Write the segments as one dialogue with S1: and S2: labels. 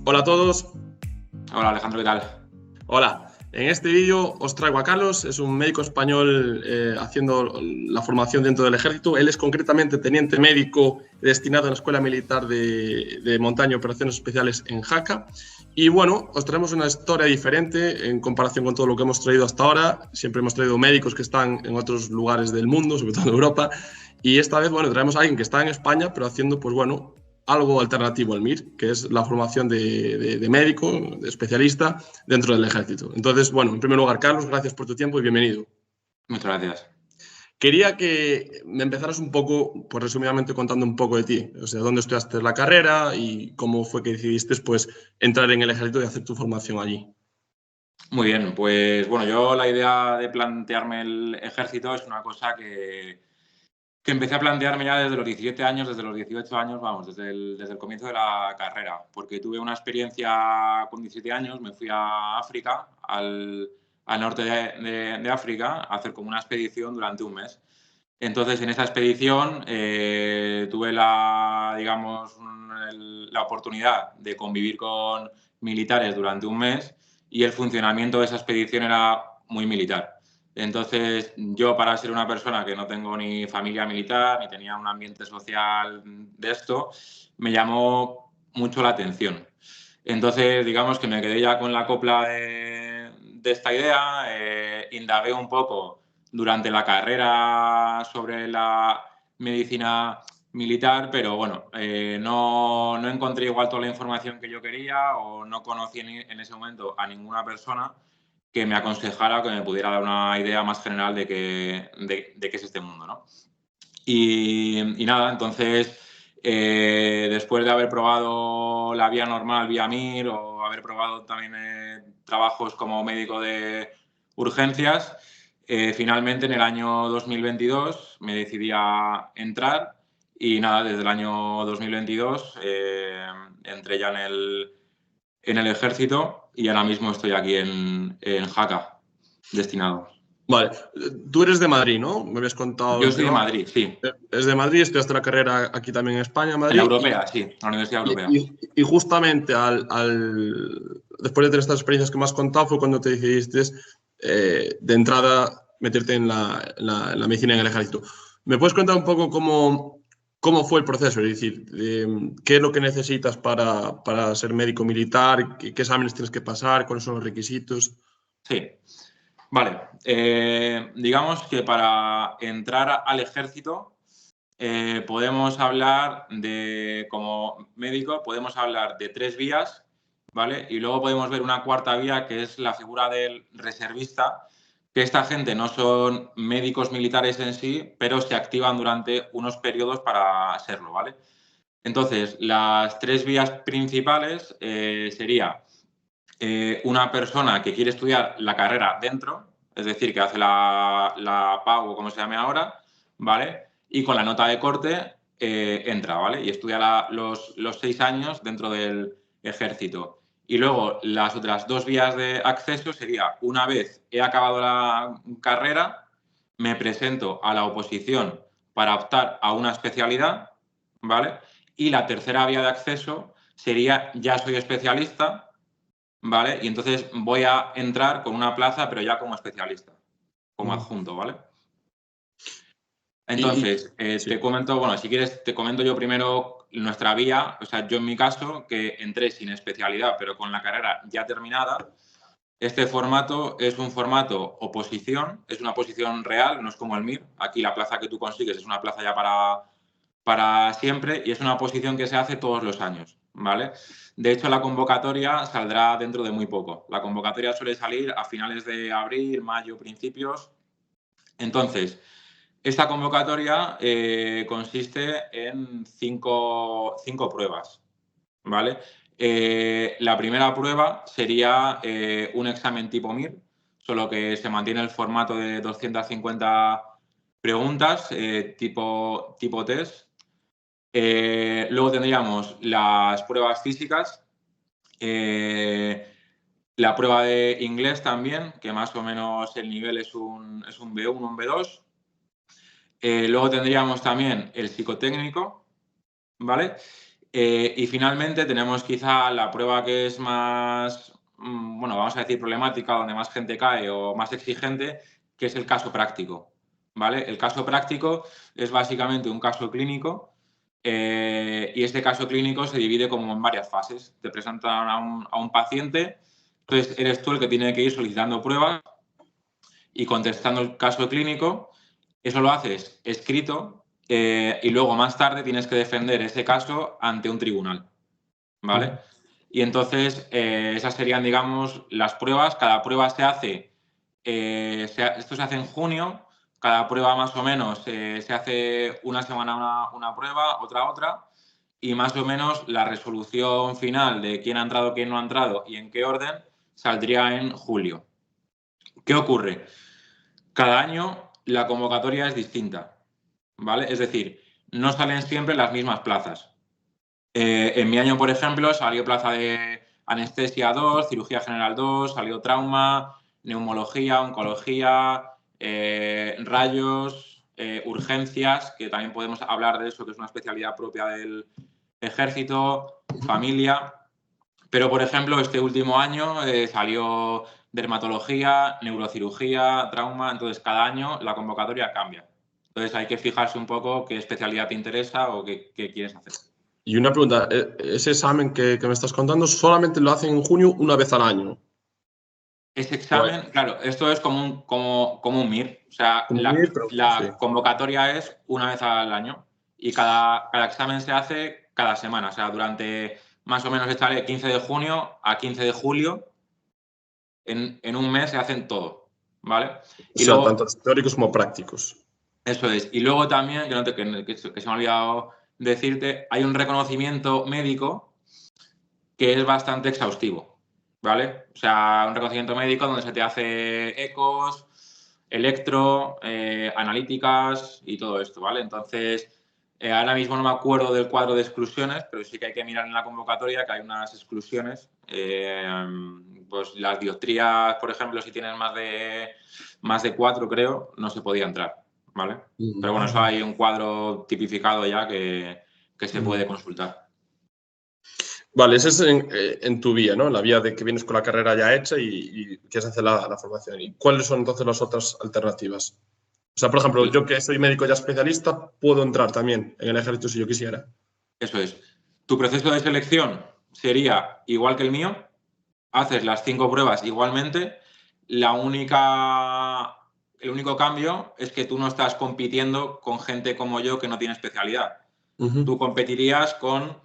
S1: Hola a todos.
S2: Hola Alejandro, ¿qué tal?
S1: Hola. En este vídeo os traigo a Carlos, es un médico español haciendo la formación dentro del ejército. Él es concretamente teniente médico destinado en la Escuela Militar de Montaña y Operaciones Especiales en Jaca. Y bueno, os traemos una historia diferente en comparación con todo lo que hemos traído hasta ahora. Siempre hemos traído médicos que están en otros lugares del mundo, sobre todo en Europa. Y esta vez, bueno, traemos a alguien que está en España, pero haciendo, pues bueno, algo alternativo al MIR, que es la formación de médico, de especialista dentro del ejército. Entonces, bueno, en primer lugar, Carlos, gracias por tu tiempo y bienvenido.
S2: Muchas gracias.
S1: Quería que me empezaras un poco, pues resumidamente contando un poco de ti, o sea, dónde estudiaste la carrera y cómo fue que decidiste pues entrar en el ejército y hacer tu formación allí.
S2: Muy bien, pues bueno, yo la idea de plantearme el ejército es una cosa que empecé a plantearme ya desde los 17 años, desde los 18 años, vamos, desde el comienzo de la carrera, porque tuve una experiencia con 17 años, me fui a África, al norte de África, a hacer como una expedición durante un mes. Entonces, en esa expedición tuve la oportunidad de convivir con militares durante un mes y el funcionamiento de esa expedición era muy militar. Entonces, yo para ser una persona que no tengo ni familia militar, ni tenía un ambiente social de esto, me llamó mucho la atención. Entonces, digamos que me quedé ya con la copla de esta idea, indagué un poco durante la carrera sobre la medicina militar, pero bueno, no encontré igual toda la información que yo quería o no conocí en ese momento a ninguna persona que me aconsejara o que me pudiera dar una idea más general de qué es este mundo, ¿no? Y nada, entonces, después de haber probado la vía normal, vía MIR, o haber probado también trabajos como médico de urgencias, finalmente en el año 2022 me decidí a entrar y nada, desde el año 2022 entré ya en el ejército y ahora mismo estoy aquí en Jaca, destinado.
S1: Vale, tú eres de Madrid, ¿no? Me habías contado
S2: Yo
S1: en
S2: soy de
S1: privado.
S2: Madrid, sí.
S1: Es de Madrid, estudiaste la carrera aquí también en España, en
S2: En la
S1: Madrid,
S2: europea, sí, en la Universidad Europea.
S1: y justamente después de tener estas experiencias que me has contado fue cuando te decidiste de entrada meterte en la medicina en el ejército. ¿Me puedes contar un poco cómo fue el proceso? Es decir, qué es lo que necesitas para ser médico militar, qué exámenes tienes que pasar, cuáles son los requisitos.
S2: Sí, vale. Digamos que para entrar al ejército podemos hablar como médico, podemos hablar de 3 vías, ¿vale? Y luego podemos ver una cuarta vía que es la figura del reservista, que esta gente no son médicos militares en sí, pero se activan durante unos periodos para serlo, ¿vale? Entonces, las 3 vías principales sería una persona que quiere estudiar la carrera dentro, es decir, que hace la PAU o como se llame ahora, ¿vale? Y con la nota de corte entra, ¿vale? Y estudia los 6 años dentro del ejército. Y luego las otras 2 vías de acceso sería, una vez he acabado la carrera, me presento a la oposición para optar a una especialidad, ¿vale? Y la tercera vía de acceso sería, ya soy especialista, ¿vale? Y entonces voy a entrar con una plaza, pero ya como especialista, como adjunto, ¿vale? Entonces,
S1: Sí.
S2: te comento, bueno, si quieres, te comento yo primero nuestra vía. O sea, yo en mi caso, que entré sin especialidad, pero con la carrera ya terminada, este formato es un formato oposición, es una posición real, no es como el MIR. Aquí la plaza que tú consigues es una plaza ya para siempre y es una posición que se hace todos los años, ¿vale? De hecho, la convocatoria saldrá dentro de muy poco. La convocatoria suele salir a finales de abril, mayo, principios. Entonces, esta convocatoria consiste en cinco pruebas, ¿vale? La primera prueba sería un examen tipo MIR, solo que se mantiene el formato de 250 preguntas tipo test. Luego tendríamos las pruebas físicas, la prueba de inglés también, que más o menos el nivel es un B1, un B2. Luego tendríamos también el psicotécnico, ¿vale? Y finalmente tenemos quizá la prueba que es más, bueno, vamos a decir problemática, donde más gente cae o más exigente, que es el caso práctico, ¿vale? El caso práctico es básicamente un caso clínico y este caso clínico se divide como en varias fases. Te presentan a un paciente, entonces eres tú el que tiene que ir solicitando pruebas y contestando el caso clínico. Eso lo haces escrito y luego más tarde tienes que defender ese caso ante un tribunal, ¿vale? Y entonces esas serían, digamos, las pruebas. Cada prueba se hace, esto se hace en junio, cada prueba más o menos se hace una semana una prueba, otra, y más o menos la resolución final de quién ha entrado, quién no ha entrado y en qué orden saldría en julio. ¿Qué ocurre? Cada año la convocatoria es distinta, ¿vale? Es decir, no salen siempre las mismas plazas. En mi año, por ejemplo, salió plaza de anestesia 2, cirugía general 2, salió trauma, neumología, oncología, rayos, urgencias, que también podemos hablar de eso, que es una especialidad propia del ejército, familia. Pero, por ejemplo, este último año salió dermatología, neurocirugía, trauma, entonces cada año la convocatoria cambia. Entonces hay que fijarse un poco qué especialidad te interesa o qué quieres hacer.
S1: Y una pregunta, ese examen que me estás contando solamente lo hacen en junio una vez al año.
S2: Ese examen, claro, esto es como un MIR. O sea,
S1: Como MIR, pero sí.
S2: la convocatoria es una vez al año y cada examen se hace cada semana. O sea, durante más o menos sale 15 de junio a 15 de julio. En un mes se hacen todo, ¿vale?
S1: O
S2: Y
S1: sea,
S2: luego,
S1: tanto teóricos como prácticos.
S2: eso es. Y luego también, que se me ha olvidado decirte, hay un reconocimiento médico que es bastante exhaustivo, ¿vale? O sea, un reconocimiento médico donde se te hace ecos, electro, analíticas y todo esto, ¿vale? Entonces, ahora mismo no me acuerdo del cuadro de exclusiones, pero sí que hay que mirar en la convocatoria que hay unas exclusiones. Pues las dioptrías, por ejemplo, si tienes más de 4, creo, no se podía entrar, ¿vale? Pero bueno, eso hay un cuadro tipificado ya que se puede consultar.
S1: Vale, ese es en tu vía, ¿no? La vía de que vienes con la carrera ya hecha y quieres hacer la formación. ¿Y cuáles son entonces las otras alternativas? O sea, por ejemplo, yo que soy médico ya especialista, puedo entrar también en el ejército si yo quisiera.
S2: Eso es. Tu proceso de selección sería igual que el mío. Haces las 5 pruebas igualmente. El único cambio es que tú no estás compitiendo con gente como yo que no tiene especialidad. Tú competirías con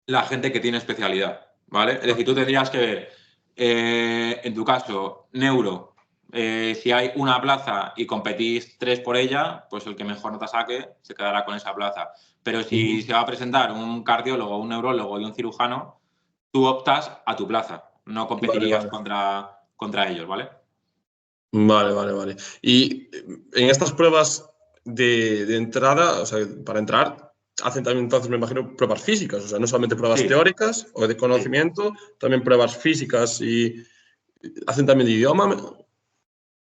S2: la gente que tiene especialidad, ¿vale? Es decir, tú tendrías que ver, en tu caso, neuro, si hay una plaza y competís 3 por ella, pues el que mejor nota saque se quedará con esa plaza. Pero si se va a presentar un cardiólogo, un neurólogo y un cirujano, tú optas a tu plaza, no competirías contra ellos, ¿vale?
S1: Vale. Y en estas pruebas de entrada, o sea, para entrar, hacen también entonces, me imagino, pruebas físicas, o sea, no solamente pruebas
S2: Sí,
S1: teóricas o de
S2: sí.
S1: conocimiento, también pruebas físicas y hacen también de idioma.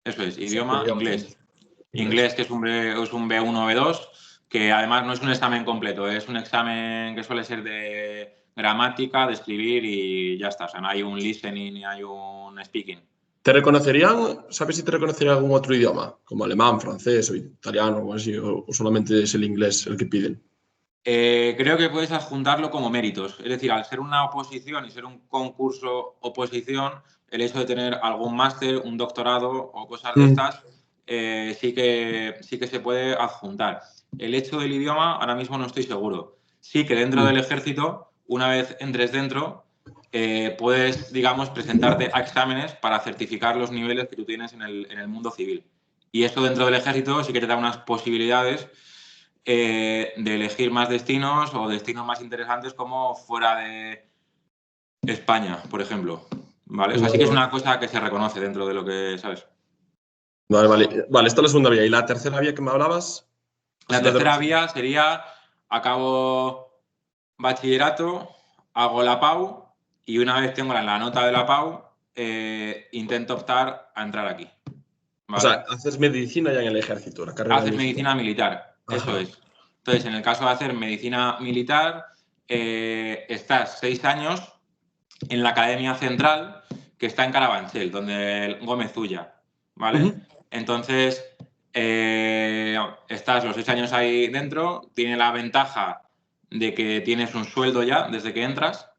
S2: Eso es,
S1: Sí, de
S2: idioma
S1: idioma también.
S2: inglés.
S1: Inglés.
S2: Inglés, que es un B1 o B2, que además no es un examen completo, es un examen que suele ser de gramática, de escribir y ya está. O sea, no hay un listening ni hay un speaking.
S1: ¿Te reconocerían, sabes si te reconocerían algún otro idioma, como alemán, francés o italiano o así, o solamente es el inglés el que piden?
S2: Creo que puedes adjuntarlo como méritos. Es decir, al ser una oposición y ser un concurso oposición, el hecho de tener algún máster, un doctorado o cosas de estas, sí que se puede adjuntar. El hecho del idioma, ahora mismo no estoy seguro. Sí que dentro del ejército, una vez entres dentro, puedes, digamos, presentarte a exámenes para certificar los niveles que tú tienes en el mundo civil. Y eso dentro del ejército sí que te da unas posibilidades de elegir más destinos o destinos más interesantes como fuera de España, por ejemplo. ¿Vale? O sea, sí que es una cosa que se reconoce dentro de lo que sabes.
S1: Vale, esta es la segunda vía. ¿Y la tercera vía que me hablabas?
S2: La
S1: Así las
S2: tercera
S1: demás.
S2: vía sería acabo bachillerato, hago la PAU y una vez tengo la nota de la PAU, intento optar a entrar aquí.
S1: O
S2: ¿Vale?
S1: sea, haces medicina ya en el ejército, la carrera
S2: Haces
S1: militar.
S2: medicina militar, eso
S1: Ajá.
S2: es. Entonces, en el caso de hacer medicina militar, estás 6 años en la Academia Central, que está en Carabanchel, donde el Gómez Ulla, ¿vale? Entonces, estás los 6 años ahí dentro, tiene la ventaja de que tienes un sueldo ya desde que entras,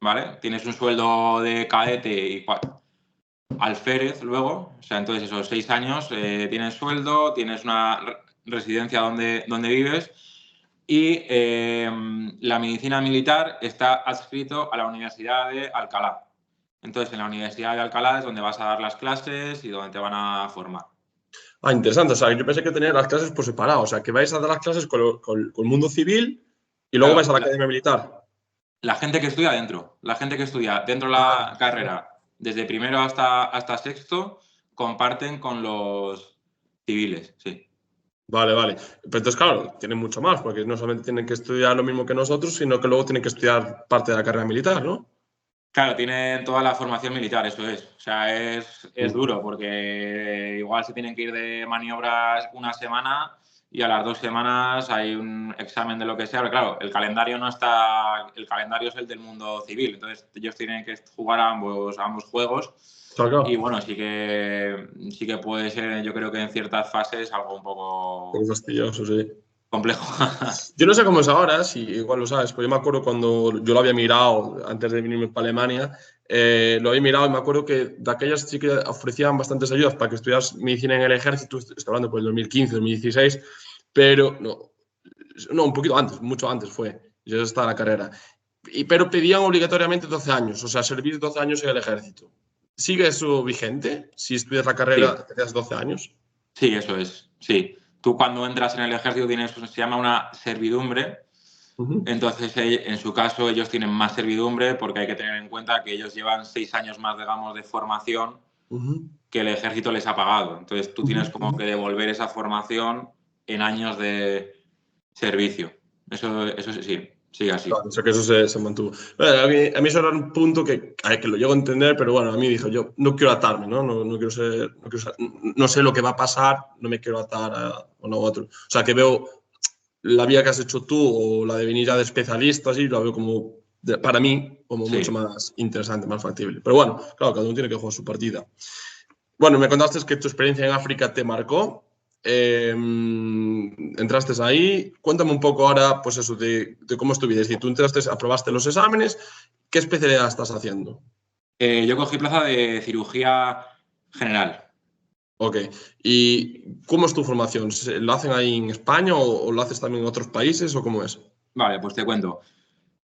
S2: ¿vale? Tienes un sueldo de cadete y alférez luego, o sea, entonces esos 6 años tienes sueldo, tienes una residencia donde vives y la medicina militar está adscrito a la Universidad de Alcalá. Entonces, en la Universidad de Alcalá es donde vas a dar las clases y donde te van a formar.
S1: Ah, interesante. O sea, yo pensé que tenía las clases por separado. O sea, que vais a dar las clases con el mundo civil y luego vais
S2: Claro,
S1: a la academia militar.
S2: la gente que estudia dentro, la gente que estudia dentro de
S1: Ah,
S2: la carrera, desde primero hasta sexto, comparten con los civiles, sí.
S1: vale, vale. Pero entonces, claro, tienen mucho más, porque no solamente tienen que estudiar lo mismo que nosotros, sino que luego tienen que estudiar parte de la carrera militar, ¿no?
S2: Claro, tienen toda la formación militar, eso es. O sea, es
S1: Mm.
S2: duro porque igual se tienen que ir de maniobras una semana y a las 2 semanas hay un examen de lo que sea. Pero claro, el calendario no está. El calendario es el del mundo civil. Entonces, ellos tienen que jugar a ambos juegos.
S1: Claro,
S2: Y
S1: claro.
S2: bueno, sí que puede ser, yo creo que en ciertas fases, algo un
S1: Poco
S2: poco
S1: fastidioso, sí.
S2: complejo.
S1: Yo no sé cómo es ahora, si igual lo sabes, pues yo me acuerdo cuando yo lo había mirado antes de venirme para Alemania, lo había mirado y me acuerdo que de aquellas sí que ofrecían bastantes ayudas para que estudias medicina en el ejército, estoy hablando por el 2015, 2016, pero no, un poquito antes, mucho antes fue, ya estaba la carrera. Pero pedían obligatoriamente 12 años, o sea, servir 12 años en el ejército. ¿Sigue eso vigente? Si estudias la
S2: Sí,
S1: carrera, te quedas 12 años.
S2: sí, eso es. Sí. Tú cuando entras en el ejército tienes, se llama una servidumbre.
S1: Ujú,
S2: Entonces, en su caso, ellos tienen más servidumbre porque hay que tener en cuenta que ellos llevan 6 años más, digamos, de formación
S1: ujú,
S2: que el ejército les ha pagado. Entonces, tú
S1: ujú,
S2: tienes como
S1: ujú.
S2: que devolver esa formación en años de servicio. Eso sí, sigue así.
S1: Claro, o sea que eso se mantuvo. Bueno, a mí eso era un punto que lo llego a entender, pero bueno, a mí dijo, yo no quiero atarme, ¿no? No quiero ser, no sé lo que va a pasar, no me quiero atar a uno u otro. O sea, que veo la vía que has hecho tú o la de venir ya de especialista, así, lo veo como, para mí, como mucho
S2: Sí.
S1: más interesante, más factible. Pero bueno, claro, cada uno tiene que jugar su partida. Bueno, me contaste que tu experiencia en África te marcó. Entraste ahí. Cuéntame un poco ahora, pues eso, de cómo es tu vida. Si tú entraste, aprobaste los exámenes, ¿qué especialidad estás haciendo?
S2: Yo cogí plaza de cirugía general.
S1: Ok. ¿Y cómo es tu formación? ¿Lo hacen ahí en España o lo haces también en otros países o cómo es?
S2: Vale, pues te cuento.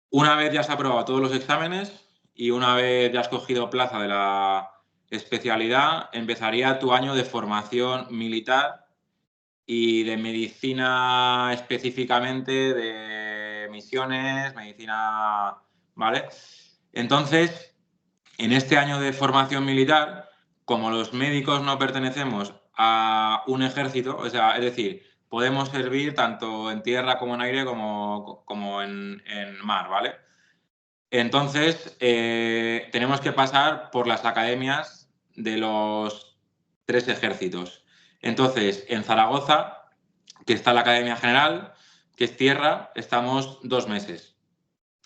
S2: Una vez ya has aprobado todos los exámenes y una vez ya has cogido plaza de la especialidad, empezaría tu año de formación militar y de medicina específicamente, de misiones, medicina, ¿vale? Entonces, en este año de formación militar, como los médicos no pertenecemos a un ejército, o sea, es decir, podemos servir tanto en tierra como en aire como en mar, ¿vale? Entonces, tenemos que pasar por las academias de los 3 ejércitos. Entonces, en Zaragoza, que está la Academia General, que es tierra, estamos 2 meses,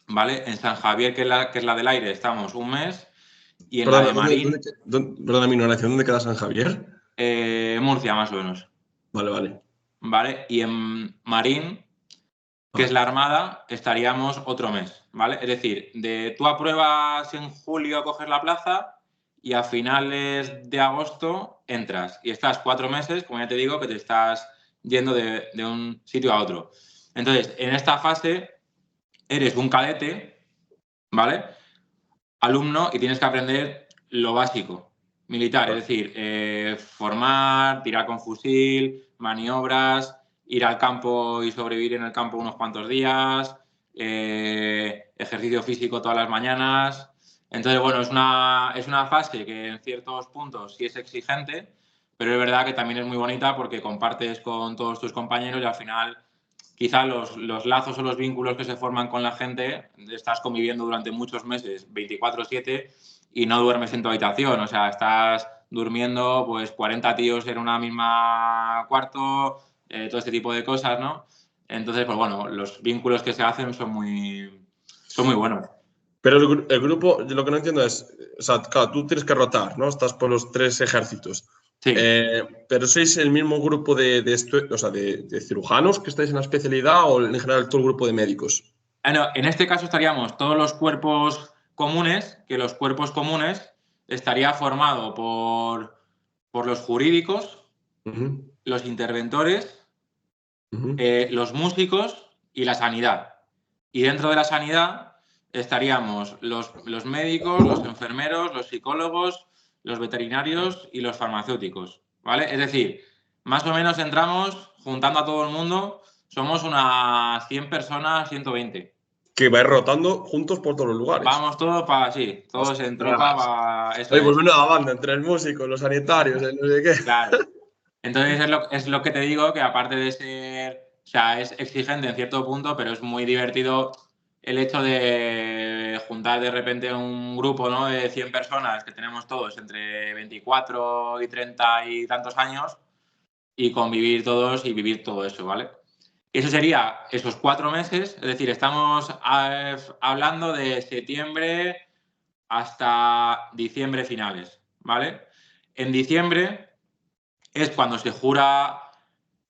S2: ¿vale? En San Javier, que es la del aire, estamos 1 mes, y en la
S1: Perdona,
S2: de Marín,
S1: perdona mi ignorancia, ¿dónde queda San Javier?
S2: Murcia más o menos,
S1: Vale, vale.
S2: ¿vale? Y en Marín, que es
S1: Ah,
S2: la Armada, estaríamos otro mes, ¿vale? Es decir, tú apruebas en julio, coges la plaza y a finales de agosto entras y estás 4 meses, como ya te digo, que te estás yendo de un sitio a otro. Entonces, en esta fase eres un cadete, ¿vale? Alumno y tienes que aprender lo básico militar, es
S1: vale.
S2: decir, formar, tirar con fusil, maniobras, ir al campo y sobrevivir en el campo unos cuantos días, ejercicio físico todas las mañanas. Entonces, bueno, es una fase que en ciertos puntos sí es exigente, pero es verdad que también es muy bonita porque compartes con todos tus compañeros y al final quizá los lazos o los vínculos que se forman con la gente, estás conviviendo durante muchos meses, 24/7, y no duermes en tu habitación. O sea, estás durmiendo pues 40 tíos en una misma cuarto, todo este tipo de cosas, ¿no? Entonces, pues bueno, los vínculos que se hacen son muy, Son muy buenos.
S1: Pero el grupo, lo que no entiendo es, o sea, claro, tú tienes que rotar, ¿no? Estás por los 3 ejércitos.
S2: Sí.
S1: Pero ¿sois el mismo grupo o sea, de cirujanos que estáis en la especialidad o en general todo el grupo de médicos?
S2: No, en este caso estaríamos todos los cuerpos comunes, que los cuerpos comunes estaría formado por los jurídicos,
S1: Ujú,
S2: los interventores,
S1: ujú.
S2: los músicos y la sanidad. Y dentro de la sanidad estaríamos los médicos, los enfermeros, los psicólogos, los veterinarios y los farmacéuticos, ¿vale? Es decir, más o menos entramos, juntando a todo el mundo, somos unas 100 personas, 120.
S1: Que vais rotando juntos por todos los lugares.
S2: Vamos todos para, sí, todos en tropa,
S1: Ostras.
S2: eso
S1: Oye, pues
S2: es,
S1: menuda banda entre el músico, los sanitarios, el no sé qué.
S2: claro. Entonces es lo que te digo, que aparte de ser, o sea, es exigente en cierto punto, pero es muy divertido el hecho de juntar de repente un grupo, ¿no?, de 100 personas que tenemos todos entre 24 y 30 y tantos años y convivir todos y vivir todo eso, ¿vale? Eso sería esos 4 meses, es decir, estamos hablando de septiembre hasta diciembre finales, ¿vale? En diciembre es cuando se jura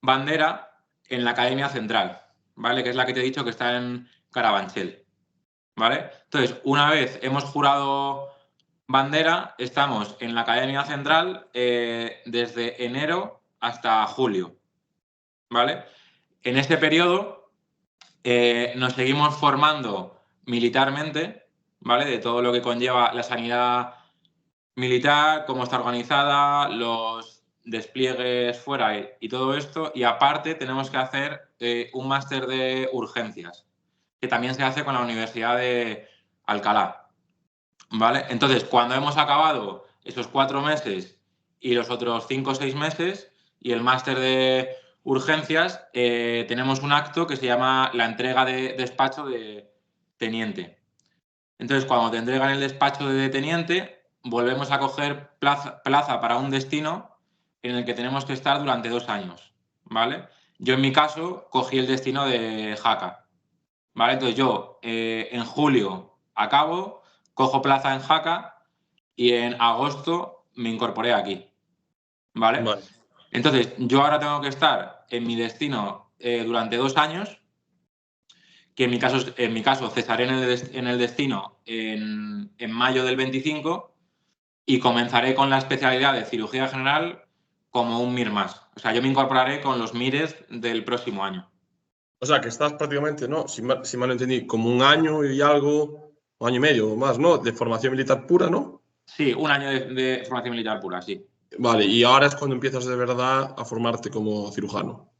S2: bandera en la Academia Central, ¿vale? Que es la que te he dicho que está en Carabanchel, ¿vale? Entonces, una vez hemos jurado bandera, estamos en la Academia Central desde enero hasta julio, ¿vale? En este periodo nos seguimos formando militarmente, ¿vale? De todo lo que conlleva la sanidad militar, cómo está organizada, los despliegues fuera y todo esto. Y aparte tenemos que hacer un máster de urgencias, que también se hace con la Universidad de Alcalá, ¿vale? Entonces, cuando hemos acabado esos 4 meses y los otros 5 o 6 meses y el máster de urgencias, tenemos un acto que se llama la entrega de despacho de teniente. Entonces, cuando te entregan el despacho de teniente, volvemos a coger plaza para un destino en el que tenemos que estar durante 2 años, ¿vale? Yo, en mi caso, cogí el destino de Jaca, ¿vale? Entonces, yo en julio acabo, cojo plaza en Jaca y en agosto me incorporé aquí, ¿vale?
S1: Vale.
S2: Entonces, yo ahora tengo que estar en mi destino durante 2 años, que en mi caso cesaré en el destino en mayo del 25 y comenzaré con la especialidad de cirugía general como un MIR más. O sea, yo me incorporaré con los MIRes del próximo año.
S1: O sea, que estás prácticamente, ¿no? Si mal entendí, como un año y algo, un año y medio o más, ¿no? De formación militar pura, ¿no?
S2: Sí, un año de formación militar pura, sí.
S1: Vale, y ahora es cuando empiezas de verdad a formarte como cirujano.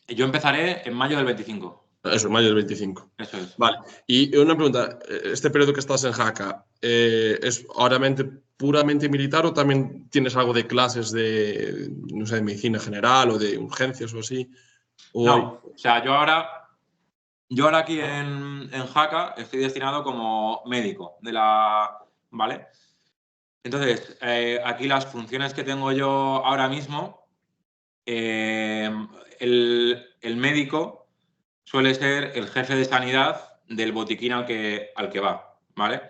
S2: Yo empezaré en mayo del 25.
S1: Eso, mayo del 25.
S2: Eso es.
S1: Vale, y una pregunta, este periodo que estás en Jaca, ¿es puramente militar o también tienes algo de clases de, no sé, de medicina general o de urgencias o así? O hay...
S2: No, o sea, yo ahora aquí en Jaca estoy destinado como médico de la... ¿Vale? Entonces, aquí las funciones que tengo yo ahora mismo, eh, el médico suele ser el jefe de sanidad del botiquín al que va, ¿vale?
S1: ¿Del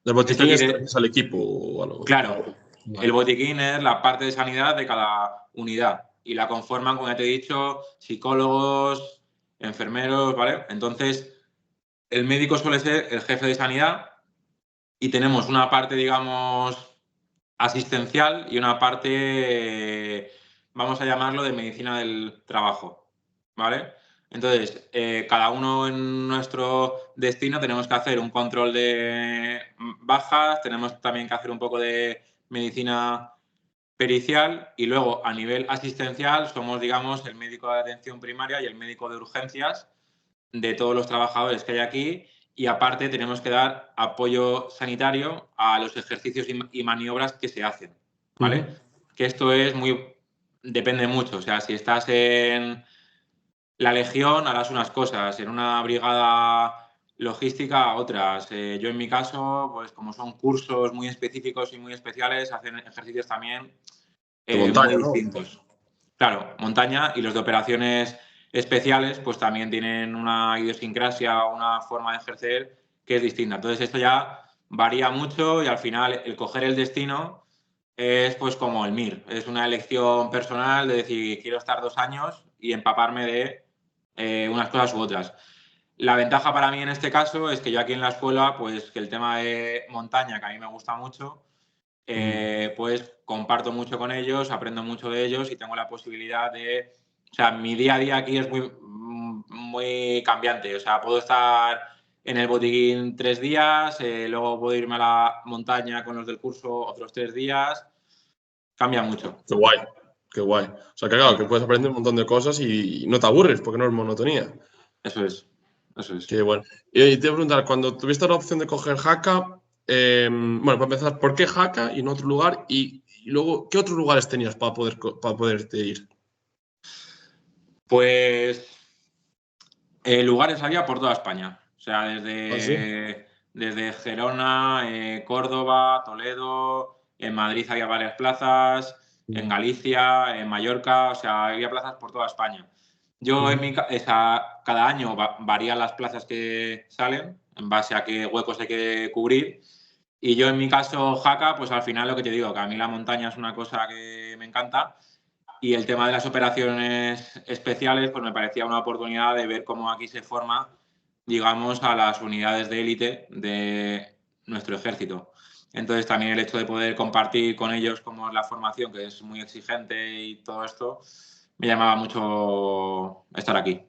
S2: Esto
S1: botiquín
S2: quiere,
S1: es al equipo o algo?
S2: claro, el
S1: Vale.
S2: botiquín es la parte de sanidad de cada unidad y la conforman, como ya te he dicho, psicólogos, enfermeros, ¿vale? Entonces, el médico suele ser el jefe de sanidad y tenemos una parte, digamos, asistencial y una parte, vamos a llamarlo, de medicina del trabajo, ¿vale? Entonces, cada uno en nuestro destino tenemos que hacer un control de bajas, tenemos también que hacer un poco de medicina pericial y luego a nivel asistencial somos, digamos, el médico de atención primaria y el médico de urgencias de todos los trabajadores que hay aquí y aparte tenemos que dar apoyo sanitario a los ejercicios y maniobras que se hacen, ¿vale?
S1: Ujú.
S2: Que esto depende mucho, o sea, si estás en la legión harás unas cosas, en una brigada logística otras. Yo, en mi caso, pues como son cursos muy específicos y muy especiales, hacen ejercicios también
S1: De
S2: muy
S1: montaña, ¿no?
S2: distintos. Claro, montaña, y los de operaciones especiales pues también tienen una idiosincrasia, una forma de ejercer que es distinta. Entonces esto ya varía mucho y al final el coger el destino es pues como el MIR, es una elección personal de decir quiero estar 2 años y empaparme de unas cosas u otras. La ventaja para mí en este caso es que yo aquí en la escuela, pues que el tema de montaña, que a mí me gusta mucho, pues comparto mucho con ellos, aprendo mucho de ellos y tengo la posibilidad de... O sea, mi día a día aquí es muy cambiante. O sea, puedo estar en el botiquín 3 días, luego puedo irme a la montaña con los del curso otros 3 días. Cambia mucho.
S1: Qué guay, qué guay. O sea, que claro, que puedes aprender un montón de cosas y no te aburres porque no es monotonía.
S2: Eso es, eso es.
S1: Qué bueno. Y te voy a preguntar, cuando tuviste la opción de coger Jaca, bueno, para empezar, ¿por qué Jaca y no otro lugar? Y luego, ¿qué otros lugares tenías para poderte ir?
S2: Pues lugares había por toda España. O sea,
S1: ¿Ah, sí?
S2: desde Gerona, Córdoba, Toledo, en Madrid había varias plazas, en Galicia, en Mallorca, o sea, había plazas por toda España. Yo cada año varían las plazas que salen en base a qué huecos hay que cubrir. Y yo en mi caso, Jaca, pues al final lo que te digo, que a mí la montaña es una cosa que me encanta. Y el tema de las operaciones especiales, pues me parecía una oportunidad de ver cómo aquí se forma, digamos, a las unidades de élite de nuestro ejército. Entonces también el hecho de poder compartir con ellos cómo es la formación, que es muy exigente y todo esto, me llamaba mucho estar aquí.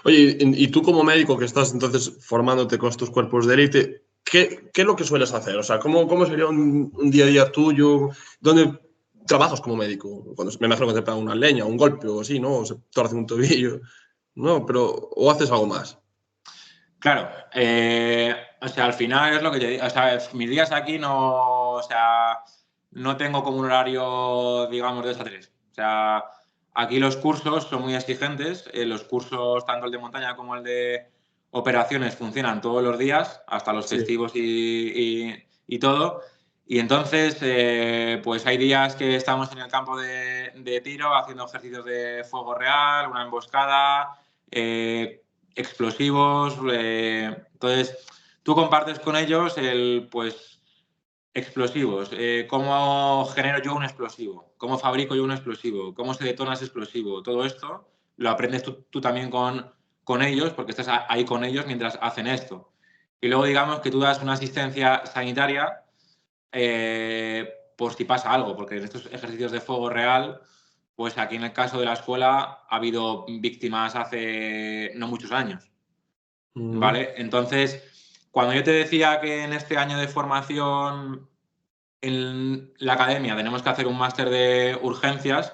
S1: Oye, y tú como médico que estás entonces formándote con estos cuerpos de élite, ¿qué es lo que sueles hacer? O sea, ¿cómo sería un día a día tuyo? ¿Dónde trabajas como médico? Me imagino que te pegan una leña, un golpe o así, ¿no? O se torce un tobillo, ¿no? Pero, ¿o haces algo más?
S2: Claro, o sea, al final es lo que te digo, o sea, mis días aquí no, o sea, no tengo como un horario, digamos, de 2 a 3. O sea, aquí los cursos son muy exigentes, los cursos, tanto el de montaña como el de operaciones, funcionan todos los días, hasta los
S1: Sí.
S2: festivos y todo. Y entonces, pues hay días que estamos en el campo de tiro haciendo ejercicios de fuego real, una emboscada, explosivos. Entonces, tú compartes con ellos pues, explosivos. ¿Cómo genero yo un explosivo? ¿Cómo fabrico yo un explosivo? ¿Cómo se detona ese explosivo? Todo esto lo aprendes tú también con ellos, porque estás ahí con ellos mientras hacen esto. Y luego, digamos que tú das una asistencia sanitaria por si pasa algo, porque en estos ejercicios de fuego real, pues aquí en el caso de la escuela ha habido víctimas hace no muchos años,
S1: Mm.
S2: ¿vale? Entonces, cuando yo te decía que en este año de formación en la academia tenemos que hacer un máster de urgencias,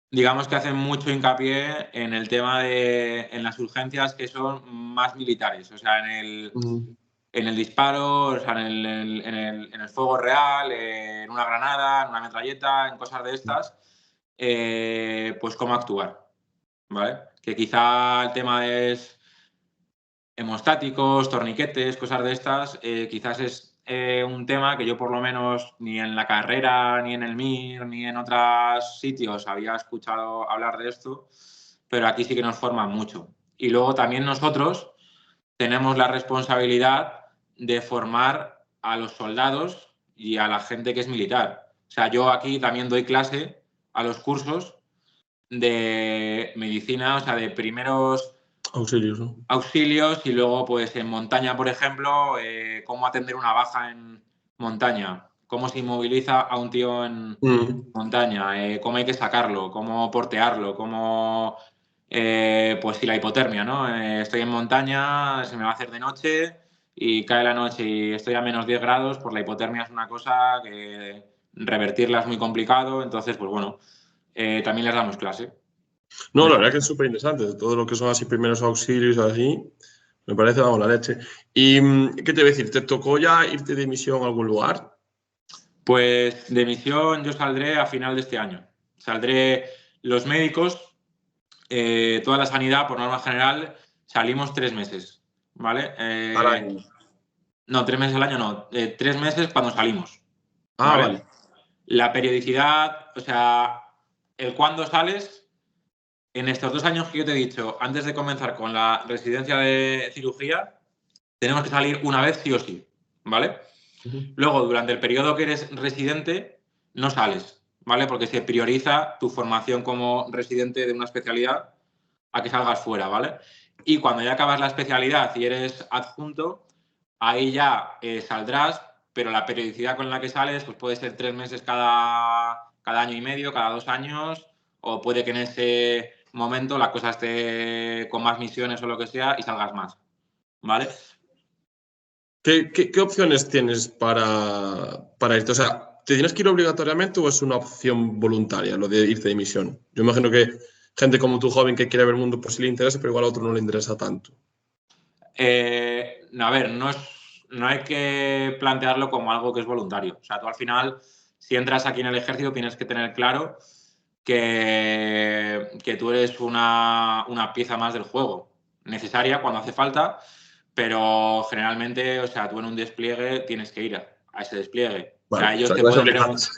S2: digamos que hacen mucho hincapié en el tema en las urgencias que son más militares, o sea,
S1: Mm.
S2: en el disparo, o sea, en el fuego real, en una granada, en una metralleta, en cosas de estas, pues cómo actuar, ¿vale? Que quizá el tema es hemostáticos, torniquetes, cosas de estas, quizás es un tema que yo por lo menos ni en la carrera, ni en el MIR, ni en otros sitios había escuchado hablar de esto, pero aquí sí que nos forman mucho. Y luego también nosotros tenemos la responsabilidad de formar a los soldados y a la gente que es militar. O sea, yo aquí también doy clase a los cursos de medicina, o sea, de primeros
S1: Auxilios, ¿no?
S2: auxilios y luego, pues en montaña, por ejemplo, cómo atender una baja en montaña, cómo se inmoviliza a un tío en
S1: Mm.
S2: montaña, cómo hay que sacarlo, cómo portearlo, cómo, pues si la hipotermia, ¿no? Estoy en montaña, se me va a hacer de noche y cae la noche y estoy a menos 10 grados, pues la hipotermia es una cosa que revertirla es muy complicado, entonces, pues bueno, también les damos clase.
S1: No, la verdad que es súper interesante. Todo lo que son así primeros auxilios, así, me parece, vamos, la leche. ¿Y qué te voy a decir? ¿Te tocó ya irte de misión a algún lugar?
S2: Pues de misión yo saldré a final de este año. Saldré los médicos, toda la sanidad, por norma general, salimos 3 meses, ¿vale?
S1: Al año.
S2: No, 3 meses al año no, 3 meses cuando salimos,
S1: Ah,
S2: ¿vale?
S1: vale.
S2: La periodicidad, o sea, el cuándo sales, en estos 2 años que yo te he dicho, antes de comenzar con la residencia de cirugía, tenemos que salir una vez sí o sí, ¿vale? Luego, durante el periodo que eres residente, no sales, ¿vale? Porque se prioriza tu formación como residente de una especialidad a que salgas fuera, ¿vale? Y cuando ya acabas la especialidad y eres adjunto, ahí ya saldrás, pero la periodicidad con la que sales pues puede ser 3 meses cada año y medio, cada 2 años, o puede que en ese momento la cosa esté con más misiones o lo que sea y salgas más, ¿vale?
S1: ¿Qué opciones tienes para irte? O sea, ¿te tienes que ir obligatoriamente o es una opción voluntaria lo de irte de misión? Yo imagino que gente como tú, joven, que quiere ver el mundo, pues sí le interesa, pero igual a otro no le interesa tanto.
S2: A ver, no hay que plantearlo como algo que es voluntario. O sea, tú al final, si entras aquí en el ejército, tienes que tener claro que tú eres una pieza más del juego, necesaria cuando hace falta, pero generalmente, o sea, tú en un despliegue tienes que ir a ese despliegue. O
S1: Vale,
S2: sea,
S1: o sea, que vas obligados.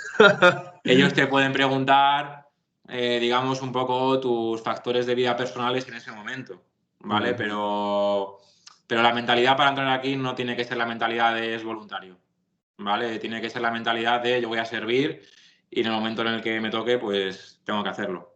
S2: ellos te pueden preguntar, digamos, un poco tus factores de vida personales en ese momento, ¿vale? Pero la mentalidad para entrar aquí no tiene que ser la mentalidad de es voluntario, ¿vale? Tiene que ser la mentalidad de yo voy a servir y en el momento en el que me toque, pues tengo que hacerlo.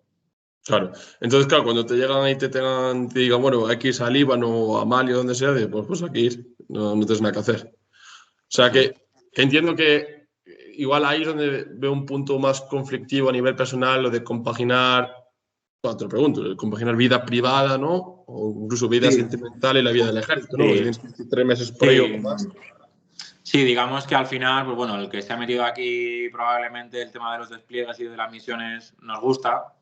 S1: Claro. Entonces, claro, cuando te llegan ahí te digan, bueno, hay que ir a Líbano o a Mali o donde sea, pues aquí ir, no tienes nada que hacer. O sea
S2: Sí.
S1: que entiendo que igual ahí es donde veo un punto más conflictivo a nivel personal, lo de compaginar, bueno, te lo pregunto, compaginar vida privada, ¿no? O incluso vida
S2: Sí,
S1: sentimental y la vida del ejército, ¿no? Porque
S2: sí,
S1: tienes que ir 3 meses por ahí o
S2: sí.
S1: más.
S2: Sí, digamos que al final, pues bueno, el que se ha metido aquí probablemente el tema de los despliegues y de las misiones nos gusta,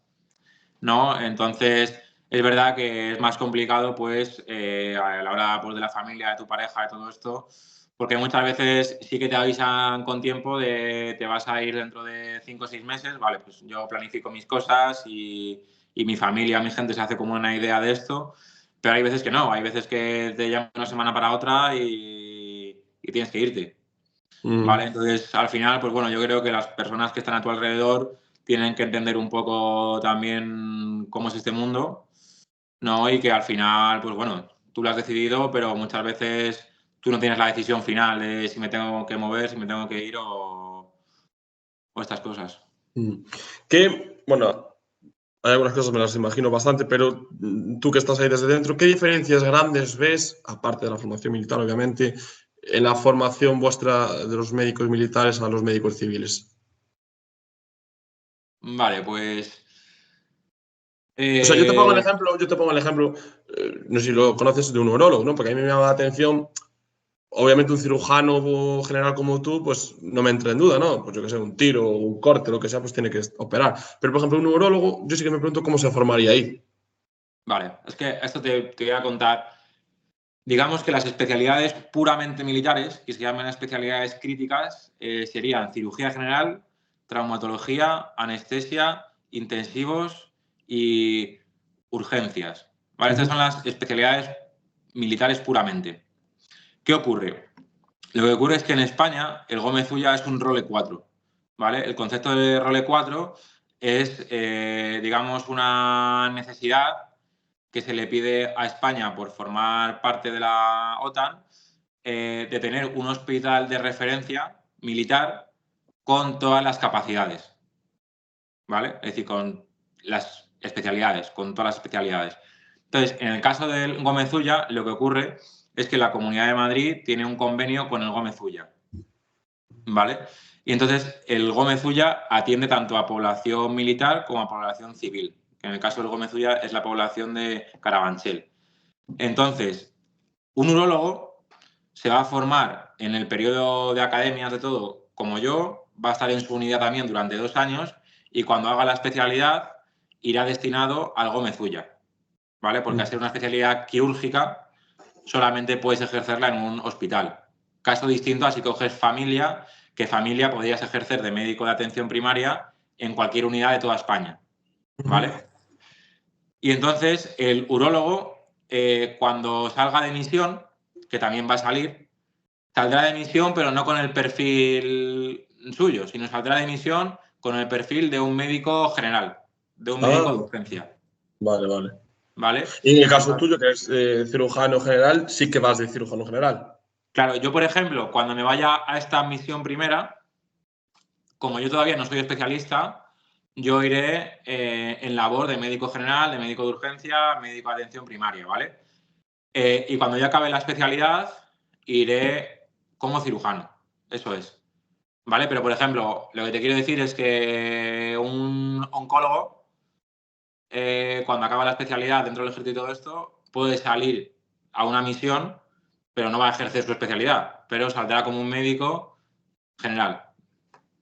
S2: ¿no? Entonces, es verdad que es más complicado, pues, a la hora pues, de la familia, de tu pareja, de todo esto, porque muchas veces sí que te avisan con tiempo de te vas a ir dentro de 5 o 6 meses, vale, pues yo planifico mis cosas y mi familia, mi gente se hace como una idea de esto, pero hay veces que no, hay veces que te llaman una semana para otra y tienes que irte. ¿Vale?
S1: Mm,
S2: Entonces, al final, pues bueno, yo creo que las personas que están a tu alrededor tienen que entender un poco también cómo es este mundo, ¿no? Y que al final, pues bueno, tú lo has decidido, pero muchas veces tú no tienes la decisión final de si me tengo que mover, si me tengo que ir o estas cosas.
S1: mm. Que, bueno, hay algunas cosas me las imagino bastante, pero tú que estás ahí desde dentro, ¿qué diferencias grandes ves, aparte de la formación militar, obviamente, en la formación vuestra de los médicos militares a los médicos civiles?
S2: Vale, pues...
S1: O sea,
S2: eh,
S1: yo te pongo el ejemplo, no sé si lo conoces, de un neurólogo, ¿no? Porque a mí me llama la atención, obviamente un cirujano general como tú, pues no me entra en duda, ¿no? Pues yo que sé, un tiro, un corte, lo que sea, pues tiene que operar. Pero, por ejemplo, un neurólogo, yo sí que me pregunto cómo se formaría ahí.
S2: vale, es que esto te voy a contar. Digamos que las especialidades puramente militares, que se llaman especialidades críticas, serían cirugía general, traumatología, anestesia, intensivos y urgencias. ¿Vale? Estas son
S1: Ujú.
S2: las especialidades militares puramente. ¿Qué ocurre? Lo que ocurre es que en España el Gómez Ulla es un role 4. ¿Vale? El concepto de role 4 es, digamos, una necesidad que se le pide a España por formar parte de la OTAN, de tener un hospital de referencia militar con todas las capacidades, ¿vale? Es decir, con las especialidades, con todas las especialidades. Entonces, en el caso del Gómez Ulla, lo que ocurre es que la Comunidad de Madrid tiene un convenio con el Gómez Ulla, ¿vale? Y entonces el Gómez Ulla atiende tanto a población militar como a población civil, que en el caso del Gómez Ulla es la población de Carabanchel. Entonces, un urólogo se va a formar en el periodo de academias de todo, como yo, va a estar en su unidad también durante 2 años y cuando haga la especialidad irá destinado al Gómez Ulla, ¿vale? Porque al ser una especialidad quirúrgica solamente puedes ejercerla en un hospital. Caso distinto a si coges familia, que familia podrías ejercer de médico de atención primaria en cualquier unidad de toda España,
S1: Ujú.
S2: ¿vale? Y entonces el urólogo, cuando salga de misión, que también va a salir, saldrá de misión, pero no con el perfil suyo, sino saldrá de misión con el perfil de un médico general, de un médico de
S1: Ah,
S2: urgencia.
S1: vale, vale.
S2: ¿vale?
S1: Y en el caso tuyo, que eres cirujano general, sí que vas de cirujano general.
S2: Claro, yo, por ejemplo, cuando me vaya a esta misión primera, como yo todavía no soy especialista, yo iré en labor de médico general, de médico de urgencia, médico de atención primaria, ¿vale? Y cuando ya acabe la especialidad, iré como cirujano, eso es, ¿vale? Pero, por ejemplo, lo que te quiero decir es que un oncólogo, cuando acaba la especialidad dentro del ejército y todo esto, puede salir a una misión, pero no va a ejercer su especialidad, pero saldrá como un médico general.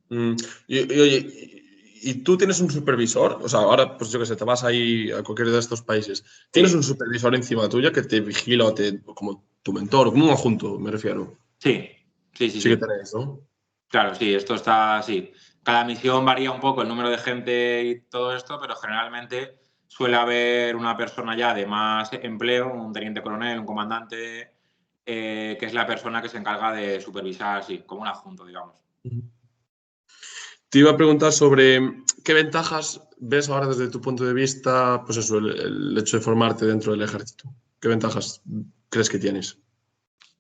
S1: Oye, ¿y tú tienes un supervisor? O sea, ahora, pues yo que sé, te vas ahí a cualquiera de estos países. ¿Tienes
S2: Sí,
S1: un supervisor encima tuya que te vigila o como tu mentor, como un adjunto, me refiero?
S2: sí, sí, sí,
S1: Sí que
S2: sí.
S1: tenéis, ¿no?
S2: Claro, sí, esto está así. Cada misión varía un poco el número de gente y todo esto, pero generalmente suele haber una persona ya de más empleo, un teniente coronel, un comandante, que es la persona que se encarga de supervisar, así, como un adjunto, digamos.
S1: Te iba a preguntar sobre qué ventajas ves ahora desde tu punto de vista, pues eso, el hecho de formarte dentro del ejército. ¿Qué ventajas crees que tienes?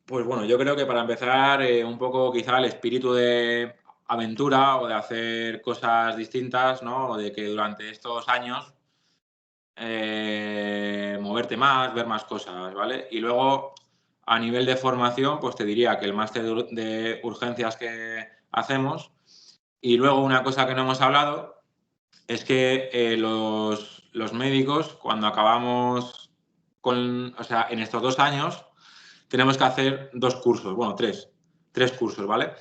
S2: Pues bueno, yo creo que para empezar, un poco quizá el espíritu de aventura o de hacer cosas distintas, ¿no? O de que durante estos años moverte más, ver más cosas, ¿vale? Y luego, a nivel de formación, pues te diría que el máster de urgencias que hacemos. Y luego una cosa que no hemos hablado es que los médicos, cuando acabamos o sea, en estos 2 años, tenemos que hacer 2 cursos, bueno, tres cursos, ¿vale?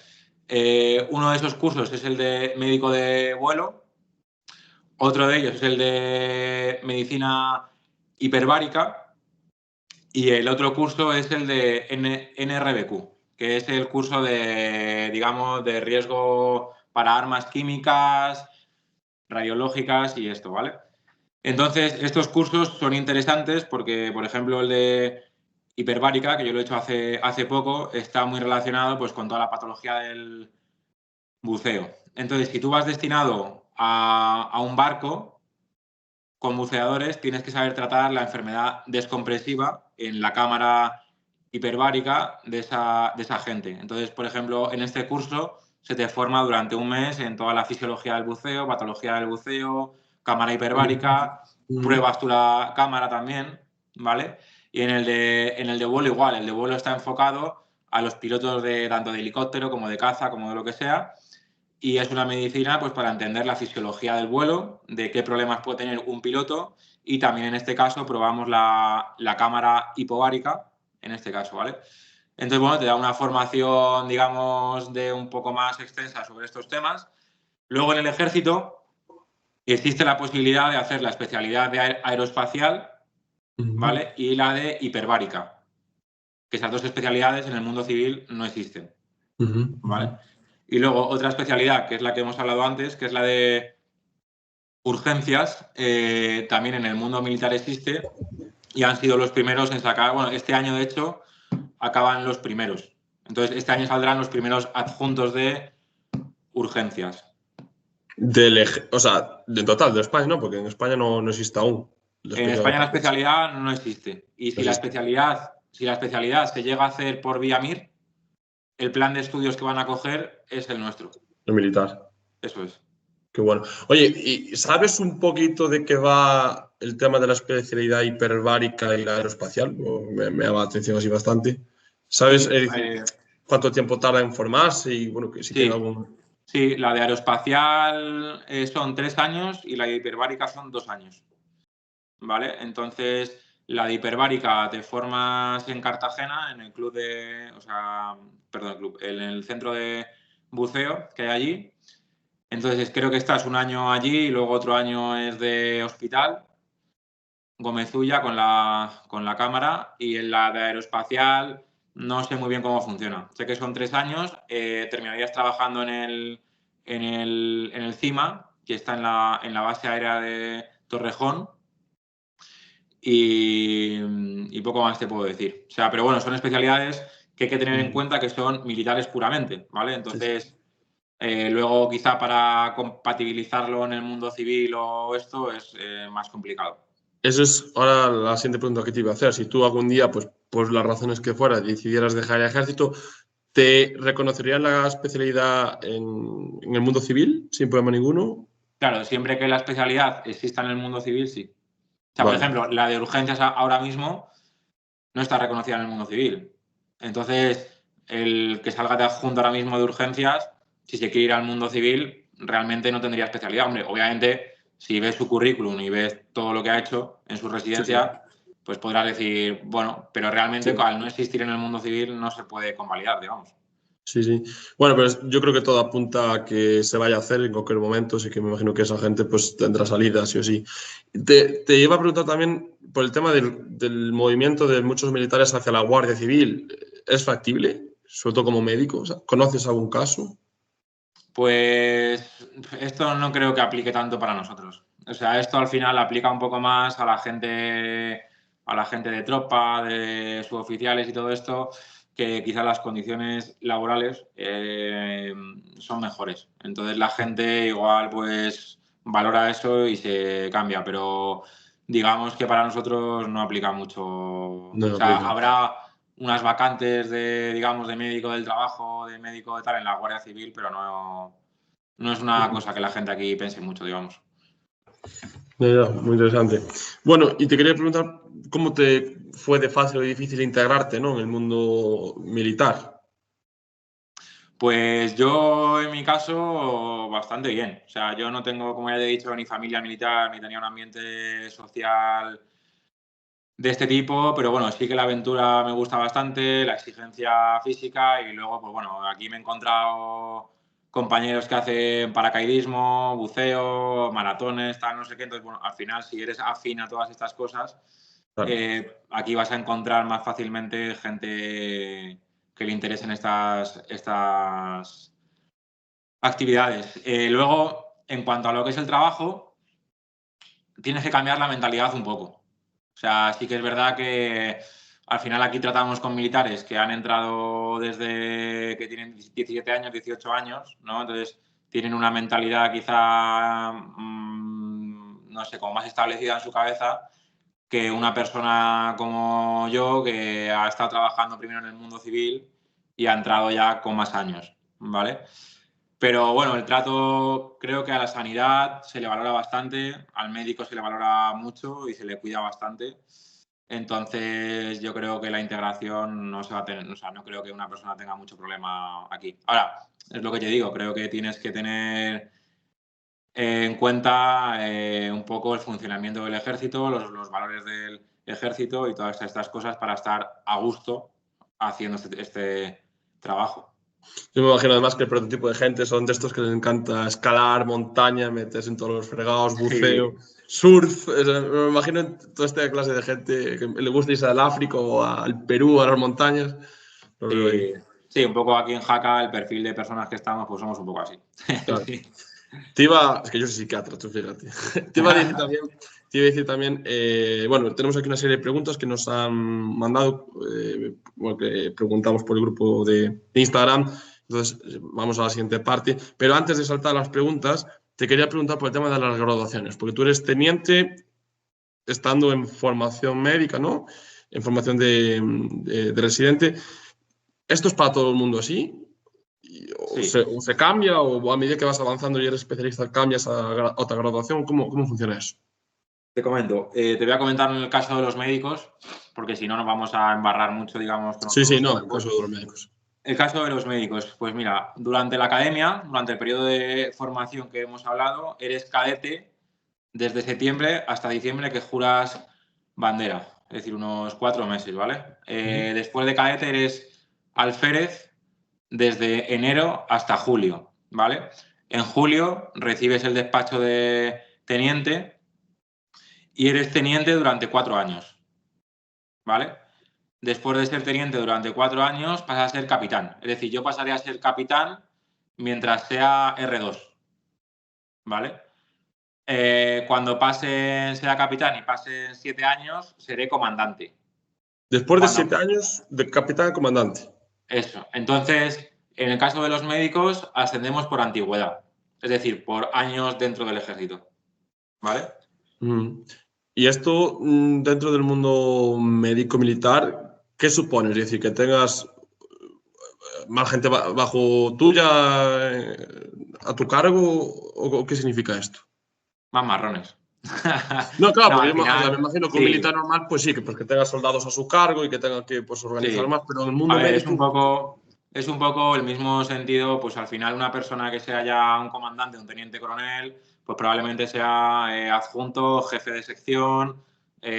S2: Uno de esos cursos es el de médico de vuelo, otro de ellos es el de medicina hiperbárica y el otro curso es el de NRBQ, que es el curso de, digamos, de riesgo para armas químicas, radiológicas y esto, ¿vale? Entonces, estos cursos son interesantes porque, por ejemplo, el de hiperbárica, que yo lo he hecho hace poco, está muy relacionado pues, con toda la patología del buceo. Entonces, si tú vas destinado a un barco con buceadores, tienes que saber tratar la enfermedad descompresiva en la cámara hiperbárica de esa gente. Entonces, por ejemplo, en este curso se te forma durante un mes en toda la fisiología del buceo, patología del buceo, cámara hiperbárica, pruebas tú la cámara también, ¿vale? Y en el de vuelo igual, el de vuelo está enfocado a los pilotos tanto de helicóptero como de caza, como de lo que sea, y es una medicina pues, para entender la fisiología del vuelo, de qué problemas puede tener un piloto y también en este caso probamos la cámara hipobárica, en este caso, ¿vale? Entonces, bueno, te da una formación, digamos, de un poco más extensa sobre estos temas. Luego en el ejército existe la posibilidad de hacer la especialidad de aeroespacial, ¿vale? Y la de hiperbárica, que esas dos especialidades en el mundo civil no existen, ¿vale? Y luego otra especialidad, que es la que hemos hablado antes, que es la de urgencias, también en el mundo militar existe y han sido los primeros en sacar, bueno, este año de hecho acaban los primeros. Entonces, este año saldrán los primeros adjuntos de urgencias.
S1: O sea, en total de España, ¿no? Porque en España no existe aún la
S2: En
S1: especialidad
S2: España la
S1: urgencias.
S2: especialidad no existe. Y
S1: No
S2: si la
S1: existe.
S2: especialidad se llega a hacer por vía MIR, el plan de estudios que van a coger es el nuestro.
S1: No militar.
S2: Eso es.
S1: Qué bueno. Oye, ¿y sabes un poquito de qué va el tema de la especialidad hiperbárica y la aeroespacial? Me llama la atención así bastante. ¿Sabes,
S2: Sí,
S1: cuánto tiempo tarda en formarse y bueno, que si tiene
S2: sí,
S1: algún...
S2: sí, la de aeroespacial son 3 años y la de hiperbárica son 2 años. ¿Vale? Entonces, la de hiperbárica te formas en Cartagena, en el club o sea, perdón, en el centro de buceo que hay allí. Entonces, creo que estás un año allí y luego otro año es de hospital, Gómez Ulla con la cámara, y en la de aeroespacial no sé muy bien cómo funciona. Sé que son 3 años, terminarías trabajando en el CIMA, que está en la base aérea de Torrejón, y poco más te puedo decir. O sea, pero bueno, son especialidades que hay que tener en cuenta que son militares puramente, ¿vale?
S1: Sí, sí.
S2: Entonces, luego quizá para compatibilizarlo en el mundo civil o esto es más complicado.
S1: Eso es ahora la siguiente pregunta que te iba a hacer. Si tú algún día, pues por las razones que fuera, decidieras dejar el ejército, ¿te reconocerían la especialidad en el mundo civil sin problema ninguno?
S2: Claro, siempre que la especialidad exista en el mundo civil, sí. O sea, por
S1: Vale.
S2: ejemplo, la de urgencias ahora mismo no está reconocida en el mundo civil. Entonces, el que salga de adjunto ahora mismo de urgencias, si se quiere ir al mundo civil, realmente no tendría especialidad. Hombre, obviamente, si ves su currículum y ves todo lo que ha hecho en su
S1: Sí, sí.
S2: residencia, pues podrás decir, bueno, pero realmente
S1: Sí.
S2: al no existir en el mundo civil no se puede convalidar, digamos.
S1: Sí, sí. Bueno, pero yo creo que todo apunta a que se vaya a hacer en cualquier momento, así que me imagino que esa gente pues tendrá salida, sí o sí. Te iba a preguntar también por el tema del movimiento de muchos militares hacia la Guardia Civil. ¿Es factible? Sobre todo como médico. O sea, ¿conoces algún caso?
S2: Pues esto no creo que aplique tanto para nosotros. O sea, esto al final aplica un poco más a la gente de tropa, de suboficiales y todo esto, que quizás las condiciones laborales son mejores. Entonces la gente igual pues valora eso y se cambia, pero digamos que para nosotros no aplica mucho.
S1: No,
S2: O
S1: no
S2: sea,
S1: aplica.
S2: habrá unas vacantes de, digamos, de médico del trabajo, de médico de tal en la Guardia Civil, pero no es una cosa que la gente aquí piense mucho, digamos.
S1: Ya, ya, muy interesante. Bueno, y te quería preguntar cómo te fue de fácil o difícil integrarte, ¿no? En el mundo militar.
S2: Pues yo, en mi caso, bastante bien. O sea, yo no tengo, como ya te he dicho, ni familia militar, ni tenía un ambiente social de este tipo, pero bueno, sí que la aventura me gusta bastante, la exigencia física y luego, pues bueno, aquí me he encontrado compañeros que hacen paracaidismo, buceo, maratones, tal, no sé qué. Entonces, bueno, al final, si eres afín a todas estas cosas,
S1: Claro.
S2: aquí vas a encontrar más fácilmente gente que le interesen estas actividades. Luego, en cuanto a lo que es el trabajo, tienes que cambiar la mentalidad un poco. O sea, sí que es verdad que al final aquí tratamos con militares que han entrado desde que tienen 17 años, 18 años, ¿no? Entonces tienen una mentalidad quizá, no sé, como más establecida en su cabeza que una persona como yo que ha estado trabajando primero en el mundo civil y ha entrado ya con más años, ¿vale? Pero bueno, el trato creo que a la sanidad se le valora bastante, al médico se le valora mucho y se le cuida bastante. Entonces yo creo que la integración no se va a tener, o sea, no creo que una persona tenga mucho problema aquí. Ahora, es lo que te digo, creo que tienes que tener en cuenta un poco el funcionamiento del ejército, los valores del ejército y todas estas cosas para estar a gusto haciendo este trabajo.
S1: Yo me imagino además que el prototipo de gente son de estos que les encanta escalar, montaña, meterse en todos los fregados, buceo,
S2: Sí,
S1: surf. O sea, me imagino toda esta clase de gente que le gusta irse al África o al Perú, a las montañas. Lo veo ahí.
S2: sí, sí, un poco aquí en Jaca, el perfil de personas que estamos, pues somos un poco así.
S1: Claro.
S2: Sí.
S1: Es que yo soy psiquiatra, tú fíjate. Te iba a decir también, bueno, tenemos aquí una serie de preguntas que nos han mandado, bueno, que preguntamos por el grupo de Instagram. Entonces, vamos a la siguiente parte. Pero antes de saltar a las preguntas, te quería preguntar por el tema de las graduaciones, porque tú eres teniente estando en formación médica, ¿no? En formación de residente. ¿Esto es para todo el mundo así?
S2: Sí,
S1: O se cambia o a medida que vas avanzando y eres especialista cambias a otra graduación? ¿Cómo funciona eso?
S2: te comento. Te voy a comentar en el caso de los médicos, porque si no nos vamos a embarrar mucho, digamos, con
S1: Sí, sí,
S2: otros
S1: no, el
S2: cuerpos.
S1: caso de los médicos.
S2: El caso de los médicos, pues mira, durante la academia, durante el periodo de formación que hemos hablado, eres cadete desde septiembre hasta diciembre que juras bandera, es decir, unos 4 meses, ¿vale?
S1: Ujú.
S2: Después de cadete eres alférez desde enero hasta julio, ¿vale? En julio recibes el despacho de teniente y eres teniente durante 4 años, ¿vale? Después de ser teniente durante 4 años pasas a ser capitán. Es decir, yo pasaré a ser capitán mientras sea R2, ¿vale? Cuando sea capitán y pasen 7 años, seré comandante.
S1: Después de
S2: Cuando
S1: 7 años de capitán a comandante.
S2: Eso. Entonces, en el caso de los médicos, ascendemos por antigüedad, es decir, por años dentro del ejército. ¿Vale?
S1: Mm. Y esto, dentro del mundo médico-militar, ¿qué supone? Es decir, que tengas más gente bajo tuya a tu cargo, ¿o qué significa esto?
S2: Más marrones.
S1: No, claro,
S2: No,
S1: porque
S2: al
S1: yo o sea, me
S2: final,
S1: imagino que un militar
S2: sí,
S1: normal, pues sí, que, pues, que tenga soldados a su cargo y que tenga que, pues, organizar
S2: sí.
S1: más, pero en el
S2: A
S1: mundo
S2: ver,
S1: médico.
S2: es un poco el mismo sentido, pues al final una persona que sea ya un comandante, un teniente coronel, pues probablemente sea adjunto, jefe de sección,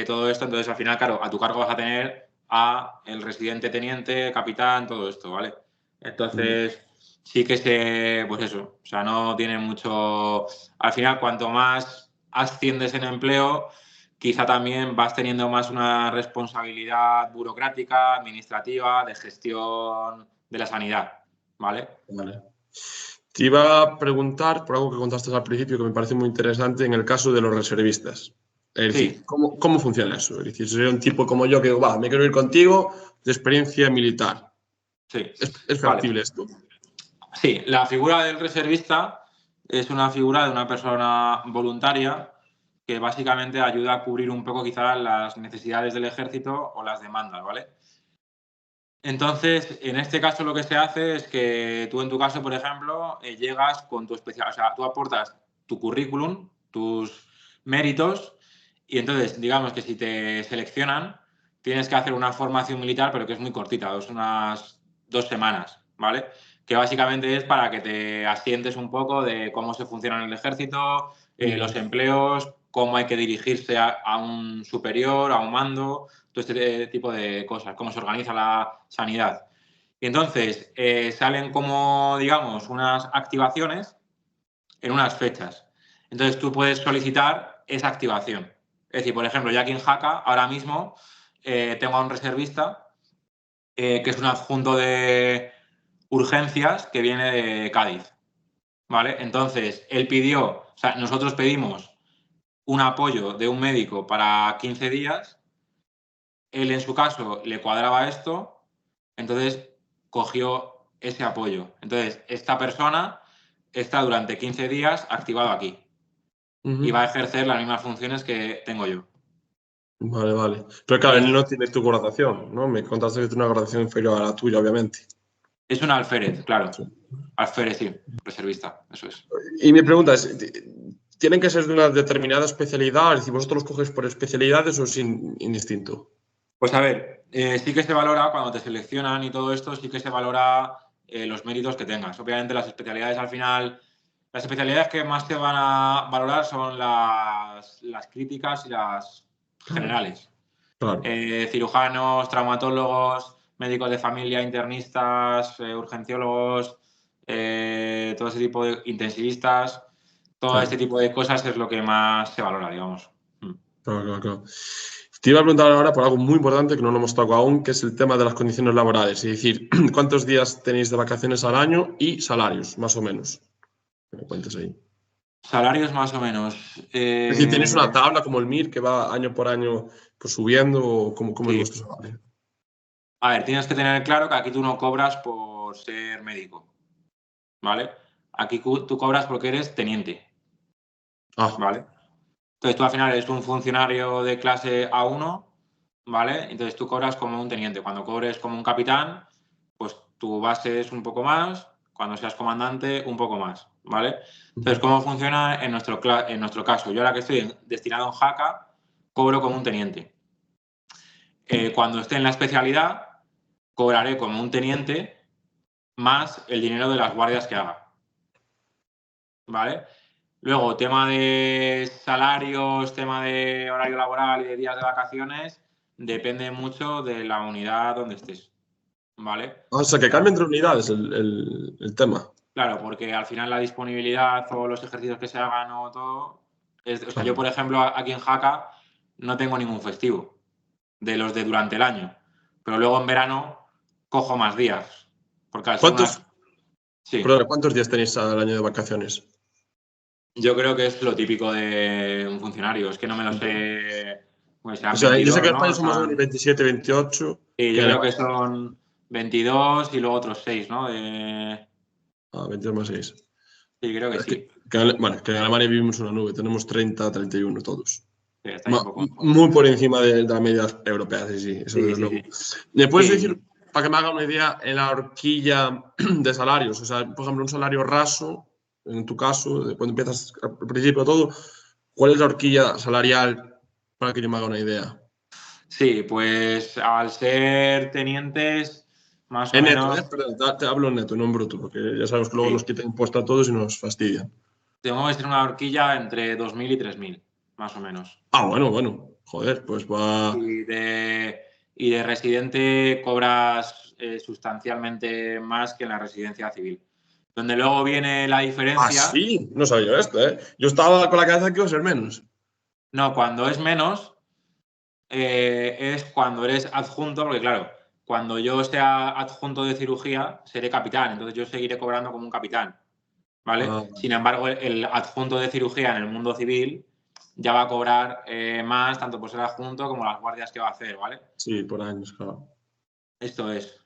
S2: todo esto. Entonces, al final, claro, a tu cargo vas a tener a el residente teniente, capitán, todo esto, ¿vale? Entonces, sí que pues eso, o sea, no tiene mucho. Al final, cuanto más asciendes en empleo, quizá también vas teniendo más una responsabilidad burocrática, administrativa, de gestión de la sanidad, ¿vale?
S1: Vale. Te iba a preguntar por algo que contaste al principio que me parece muy interesante en el caso de los reservistas. Es decir,
S2: Sí,
S1: ¿cómo funciona eso? Es decir, si soy un tipo como yo que digo, va, me quiero ir contigo de experiencia militar.
S2: sí.
S1: ¿Es
S2: Vale.
S1: factible esto?
S2: Sí, la figura del reservista es una figura de una persona voluntaria que básicamente ayuda a cubrir un poco quizás las necesidades del ejército o las demandas, ¿vale? Entonces, en este caso lo que se hace es que tú en tu caso, por ejemplo, llegas con tu especial, o sea, tú aportas tu currículum, tus méritos, y entonces, digamos que si te seleccionan, tienes que hacer una formación militar, pero que es muy cortita, unas 2 semanas, ¿vale? Que básicamente es para que te asientes un poco de cómo se funciona en el ejército, los
S1: Vale.
S2: empleos, cómo hay que dirigirse a un superior, a un mando, todo este tipo de cosas, cómo se organiza la sanidad. Y entonces salen como, digamos, unas activaciones en unas fechas. Entonces tú puedes solicitar esa activación. Es decir, por ejemplo, yo aquí en Jaca, ahora mismo, tengo a un reservista que es un adjunto de urgencias que viene de Cádiz. ¿Vale? Entonces, él pidió, o sea, nosotros pedimos un apoyo de un médico para 15 días. Él en su caso le cuadraba esto, entonces cogió ese apoyo. Entonces, esta persona está durante 15 días activado aquí y va a
S1: Ujú.
S2: ejercer las mismas funciones que tengo yo.
S1: Vale, vale. Pero claro, él
S2: Es,
S1: no tiene tu graduación, ¿no? Me contaste que tiene una graduación inferior a la tuya, obviamente.
S2: es un alférez, claro.
S1: Sí.
S2: Alférez, sí, reservista, eso es.
S1: Y mi pregunta es, ¿tienen que ser de una determinada especialidad? Es decir, ¿vosotros los cogéis por especialidades o es indistinto?
S2: Pues a ver, sí que se valora cuando te seleccionan y todo esto, sí que se valora los méritos que tengas. Obviamente las especialidades al final, las especialidades que más te van a valorar son las críticas y las
S1: Claro,
S2: generales.
S1: claro.
S2: Cirujanos, traumatólogos, médicos de familia, internistas, urgenciólogos, todo ese tipo de intensivistas, todo este
S1: Claro,
S2: tipo de cosas es lo que más se valora, digamos.
S1: claro, claro, claro. Te iba a preguntar ahora por algo muy importante que no lo hemos tocado aún, que es el tema de las condiciones laborales. Es decir, ¿cuántos días tenéis de vacaciones al año y salarios, más o menos? Que me cuentes ahí.
S2: Salarios más o menos.
S1: Es decir, ¿tenéis una tabla como el MIR que va año por año pues, subiendo o cómo es
S2: Sí.
S1: vuestro salario?
S2: A ver, tienes que tener claro que aquí tú no cobras por ser médico, ¿vale? Aquí tú cobras porque eres teniente,
S1: Ah,
S2: ¿vale? Entonces tú al final eres un funcionario de clase A1, ¿vale? Entonces tú cobras como un teniente. Cuando cobres como un capitán, pues tu base es un poco más, cuando seas comandante, un poco más, ¿vale? Entonces, ¿cómo funciona en nuestro caso? Yo ahora que estoy destinado en Jaca, cobro como un teniente. Cuando esté en la especialidad, cobraré como un teniente más el dinero de las guardias que haga, ¿vale? Luego, tema de salarios, tema de horario laboral y de días de vacaciones, depende mucho de la unidad donde estés, ¿vale?
S1: o sea, que cambia entre unidades el tema.
S2: Claro, porque al final la disponibilidad o los ejercicios que se hagan o todo. O sea, yo,
S1: Claro.
S2: por ejemplo, aquí en Jaca no tengo ningún festivo de los de durante el año, pero luego en verano cojo más días, porque al ser
S1: ¿Cuántos,
S2: unas. Sí,
S1: perdón, ¿cuántos días tenéis al año de vacaciones?
S2: yo creo que es lo típico de un funcionario, es que no me lo sé, pues
S1: O
S2: serán
S1: sea, yo sé que
S2: 22,
S1: en España
S2: ¿no? O
S1: son más o
S2: sea,
S1: menos 27, 28,
S2: sí,
S1: que
S2: yo
S1: en
S2: creo que
S1: Alemania,
S2: son 22 y luego otros 6, ¿no?
S1: ah, 22 más 6.
S2: Sí, creo que
S1: Es que,
S2: sí.
S1: bueno, que en Alemania vivimos una nube, tenemos 30, 31 todos.
S2: Sí, está ahí un poco.
S1: Muy por encima de la media europea, sí, eso
S2: Sí,
S1: desde
S2: sí,
S1: luego.
S2: sí.
S1: ¿Me puedes
S2: Sí,
S1: decir, para que me haga una idea, en la horquilla de salarios? O sea, por ejemplo, un salario raso, en tu caso, de cuando empiezas al principio todo, ¿cuál es la horquilla salarial para que yo me haga una idea?
S2: sí, pues al ser tenientes, más o
S1: En neto,
S2: menos,
S1: Perdón, te hablo en neto, no en bruto, porque ya sabemos que luego nos
S2: sí,
S1: quitan impuesto a todos y nos fastidian.
S2: tengo que ser una horquilla entre 2.000 y 3.000, más o menos.
S1: Ah, bueno, joder, pues va.
S2: Y de, y de residente cobras sustancialmente más que en la residencia civil. Donde luego viene la
S1: Ah,
S2: diferencia,
S1: sí, no sabía yo esto, ¿eh? Yo estaba con la cabeza que iba a ser menos.
S2: no, cuando es menos, es cuando eres adjunto, porque claro, cuando yo sea adjunto de cirugía, seré capitán, entonces yo seguiré cobrando como un capitán, ¿vale?
S1: Ah,
S2: Sin embargo, el adjunto de cirugía en el mundo civil ya va a cobrar más, tanto por ser adjunto como las guardias que va a hacer, ¿vale?
S1: sí, por años, claro.
S2: Esto es.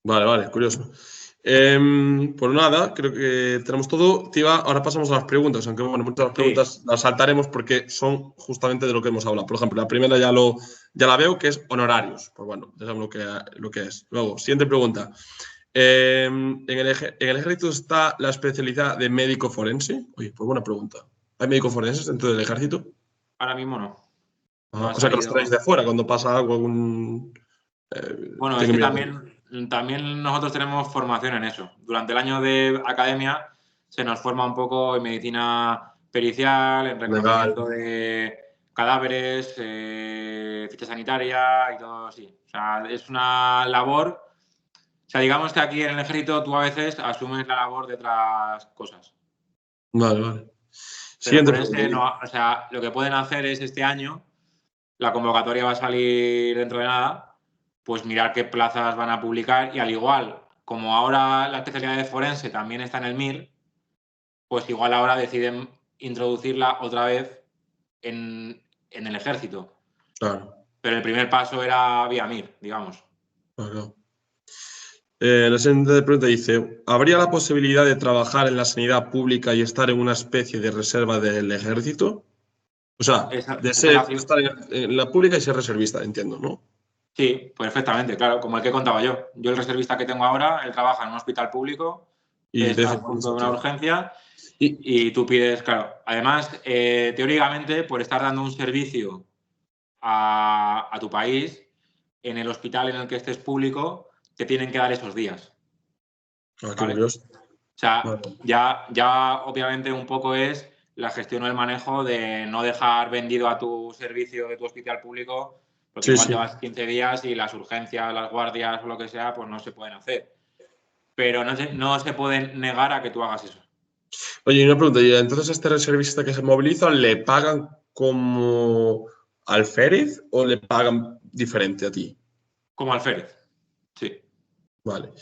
S1: Vale, curioso. Pues nada, creo que tenemos todo. Ahora pasamos a las preguntas, aunque bueno, muchas de las
S2: Sí,
S1: preguntas las saltaremos porque son justamente de lo que hemos hablado. Por ejemplo, la primera ya la veo, que es honorarios. Pues bueno, ya sabemos lo que es. Luego, siguiente pregunta. En el ejército está la especialidad de médico forense. Oye, pues buena pregunta. ¿Hay médicos forenses dentro del ejército?
S2: ahora mismo no. No
S1: Ah,
S2: ha
S1: o sea, que los traéis
S2: salido.
S1: de fuera cuando pasa algo,
S2: Bueno,
S1: tiene
S2: es
S1: que
S2: que
S1: mirar.
S2: también nosotros tenemos formación en eso. Durante el año de academia se nos forma un poco en medicina pericial, en
S1: Legal.
S2: reconocimiento de cadáveres, ficha sanitaria y todo así. O sea, es una labor. O sea, digamos que aquí en el ejército tú a veces asumes la labor de otras cosas.
S1: Vale.
S2: Pero
S1: Siguiente pregunta.
S2: forense no, o sea, lo que pueden hacer es este año, la convocatoria va a salir dentro de nada, pues mirar qué plazas van a publicar y al igual, como ahora la especialidad de forense también está en el MIR, pues igual ahora deciden introducirla otra vez en el ejército.
S1: Claro,
S2: Pero el primer paso era vía MIR, digamos.
S1: claro. La siguiente pregunta dice: ¿habría la posibilidad de trabajar en la sanidad pública y estar en una especie de reserva del ejército? O sea,
S2: Esa la,
S1: de estar en la pública y ser reservista, entiendo, ¿no?
S2: sí, perfectamente, claro, como el que contaba yo. Yo el reservista que tengo ahora, él trabaja en un hospital público,
S1: Y de
S2: es
S1: vez en cuando
S2: adjunto
S1: se
S2: de una
S1: queda.
S2: urgencia
S1: Y,
S2: y tú pides, claro, además, teóricamente, por estar dando un servicio a tu país, en el hospital en el que estés público, te tienen que dar esos días,
S1: qué
S2: ¿vale?
S1: curioso.
S2: O sea,
S1: Vale.
S2: ya obviamente un poco es la gestión o el manejo de no dejar vendido a tu servicio de tu hospital público, porque
S1: Sí,
S2: igual te
S1: sí.
S2: vas 15 días y las urgencias, las guardias o lo que sea, pues no se pueden hacer. Pero no se pueden negar a que tú hagas eso.
S1: Oye, y una pregunta, ¿y entonces a este reservista que se moviliza le pagan como alférez o le pagan diferente a ti?
S2: Como alférez. Sí.
S1: Vale.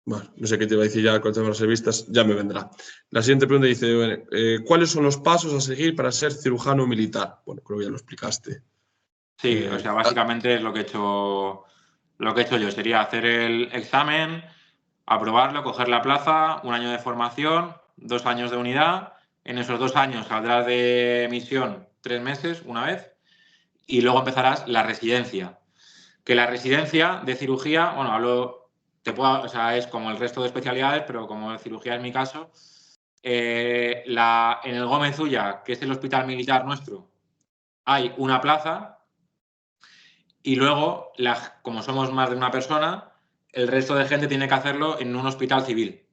S1: Bueno, no sé qué te iba a decir ya con el tema de las revistas, ya me vendrá. La siguiente pregunta dice, bueno, ¿cuáles son los pasos a seguir para ser cirujano militar? Bueno, creo que ya lo explicaste.
S2: Sí, o
S1: Eh,
S2: sea,
S1: ah,
S2: básicamente es lo que he hecho yo. Sería hacer el examen, aprobarlo, coger la plaza, un año de formación, 2 años de unidad. En esos 2 años saldrás de misión 3 meses, una vez, y luego empezarás la residencia. Que la residencia de cirugía, bueno, o sea, es como el resto de especialidades, pero como cirugía es mi caso, en el Gómez Ulla, que es el hospital militar nuestro, hay una plaza y luego, como somos más de una persona, el resto de gente tiene que hacerlo en un hospital civil.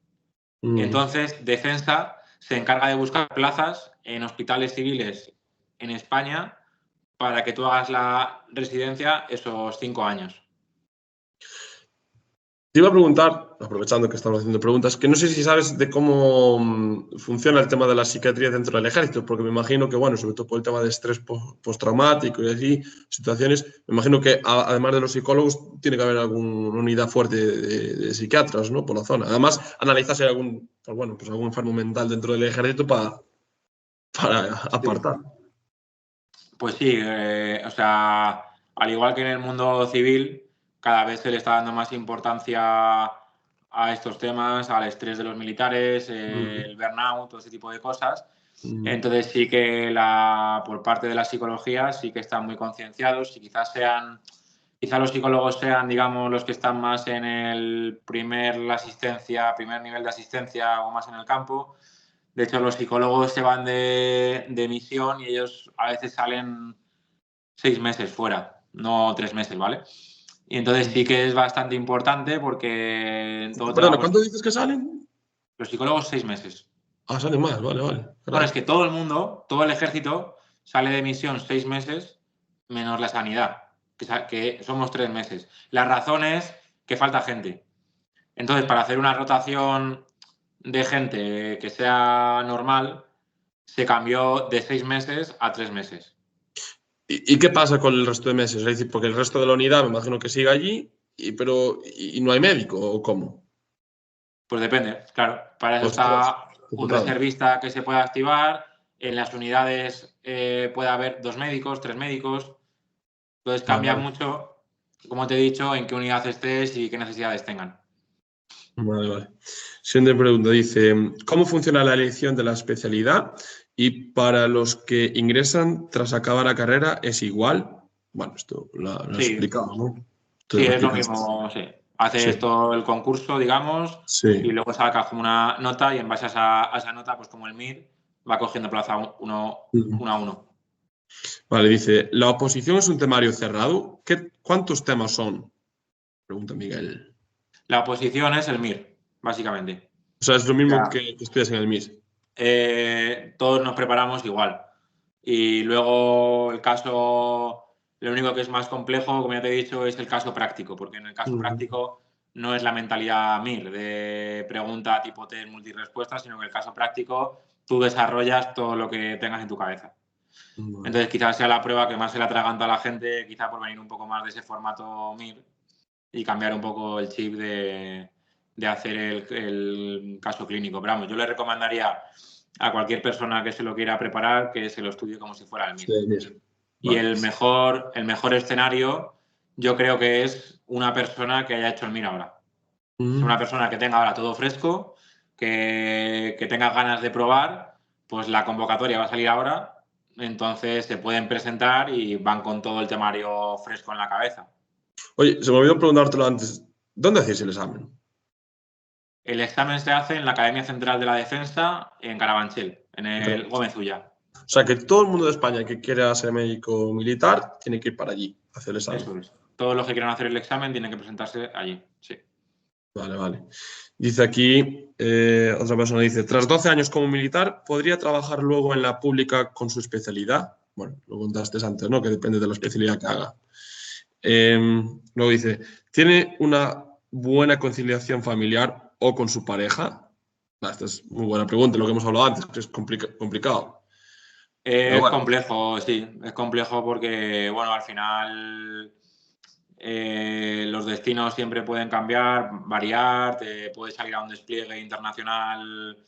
S1: mm.
S2: Entonces, Defensa se encarga de buscar plazas en hospitales civiles en España para que tú hagas la residencia esos 5 años.
S1: Te iba a preguntar, aprovechando que estamos haciendo preguntas, que no sé si sabes de cómo funciona el tema de la psiquiatría dentro del ejército, porque me imagino que, bueno, sobre todo por el tema de estrés postraumático y así, situaciones, me imagino que además de los psicólogos tiene que haber alguna unidad fuerte de psiquiatras, ¿no? Por la zona. Además, analizar si hay algún, pues bueno, pues algún enfermo mental dentro del ejército para
S2: Sí.
S1: apartar.
S2: Pues sí, o sea, al igual que en el mundo civil, cada vez se le está dando más importancia a estos temas, al estrés de los militares,
S1: Mm.
S2: el burnout, todo ese tipo de cosas. Entonces sí que por parte de la psicología sí que están muy concienciados y quizás los psicólogos sean, digamos, los que están más en el primer nivel de asistencia o más en el campo. De hecho, los psicólogos se van de misión y ellos a veces salen 6 meses fuera, no 3 meses, ¿vale? Y entonces sí que es bastante importante porque en todo
S1: Perdona,
S2: trabajo...
S1: ¿cuánto dices que salen?
S2: Los psicólogos 6 meses.
S1: Ah, salen más, vale, vale.
S2: Bueno, es
S1: Caray.
S2: que todo el mundo, todo el ejército, sale de misión 6 meses, menos la sanidad, que somos 3 meses. La razón es que falta gente. Entonces, para hacer una rotación de gente que sea normal, se cambió de 6 meses a 3 meses.
S1: ¿Y qué pasa con el resto de meses? Es decir, porque el resto de la unidad me imagino que sigue allí, pero no hay médico, ¿o cómo?
S2: Pues depende, claro. Para eso
S1: Ostras,
S2: está
S1: qué
S2: un
S1: putada.
S2: reservista que se puede activar. En las unidades puede haber 2 médicos, 3 médicos. Entonces
S1: Vale,
S2: cambia
S1: vale.
S2: mucho, como te he dicho, en qué unidad estés y qué necesidades tengan.
S1: Vale, vale. Siguiente pregunta, dice, ¿cómo funciona la elección de la especialidad? Y para los que ingresan tras acabar la carrera, ¿es igual? Bueno, esto lo has
S2: Sí,
S1: explicado, ¿no?
S2: sí,
S1: Entonces lo
S2: es lo
S1: explicaste.
S2: mismo, sí.
S1: Sí,
S2: Haces todo el concurso, digamos, y
S1: sí.
S2: luego sacas como una nota y en base a esa nota, pues como el MIR, va cogiendo plaza
S1: Ujú.
S2: uno a uno.
S1: Vale, dice, ¿la oposición es un temario cerrado? ¿Cuántos temas son? Pregunta Miguel.
S2: La oposición es el MIR, básicamente.
S1: O sea, es lo
S2: O
S1: mismo
S2: sea,
S1: que estudias en el MIS.
S2: todos nos preparamos igual. Y luego lo único que es más complejo, como ya te he dicho, es el caso práctico, porque en el caso
S1: Ujú.
S2: práctico no es la mentalidad MIR de pregunta tipo test multirespuesta, sino que en el caso práctico tú desarrollas todo lo que tengas en tu cabeza.
S1: Vale.
S2: Entonces quizás sea la prueba que más se le atraganta a la gente, quizá por venir un poco más de ese formato MIR y cambiar un poco el chip de hacer el caso clínico. Pero vamos, yo le recomendaría a cualquier persona que se lo quiera preparar que se lo estudie como si fuera el
S1: Sí,
S2: MIR.
S1: MIS.
S2: Y
S1: Vale.
S2: el mejor escenario yo creo que es una persona que haya hecho el MIR ahora. Es una
S1: Ujú.
S2: persona que tenga ahora todo fresco, que tenga ganas de probar, pues la convocatoria va a salir ahora, entonces se pueden presentar y van con todo el temario fresco en la cabeza.
S1: Oye, se me olvidó preguntártelo antes. ¿Dónde hacéis el examen?
S2: El examen se hace en la Academia Central de la Defensa en Carabanchel, en el Gómez Ulla.
S1: O sea, que todo el mundo de España que quiera ser médico militar tiene que ir para allí a hacer el examen.
S2: Eso es. Todos los que quieran hacer el examen tienen que presentarse allí. Sí.
S1: Vale, vale. Dice aquí, otra persona dice, tras 12 años como militar, ¿podría trabajar luego en la pública con su especialidad? Bueno, lo contaste antes, ¿no? Que depende de la especialidad que haga. Luego dice, ¿tiene una buena conciliación familiar o con su pareja? Esta es muy buena pregunta, lo que hemos hablado antes, que es complicado. Pero
S2: Es
S1: bueno.
S2: complejo, sí. Es complejo porque, bueno, al final los destinos siempre pueden cambiar, variar, te puedes salir a un despliegue internacional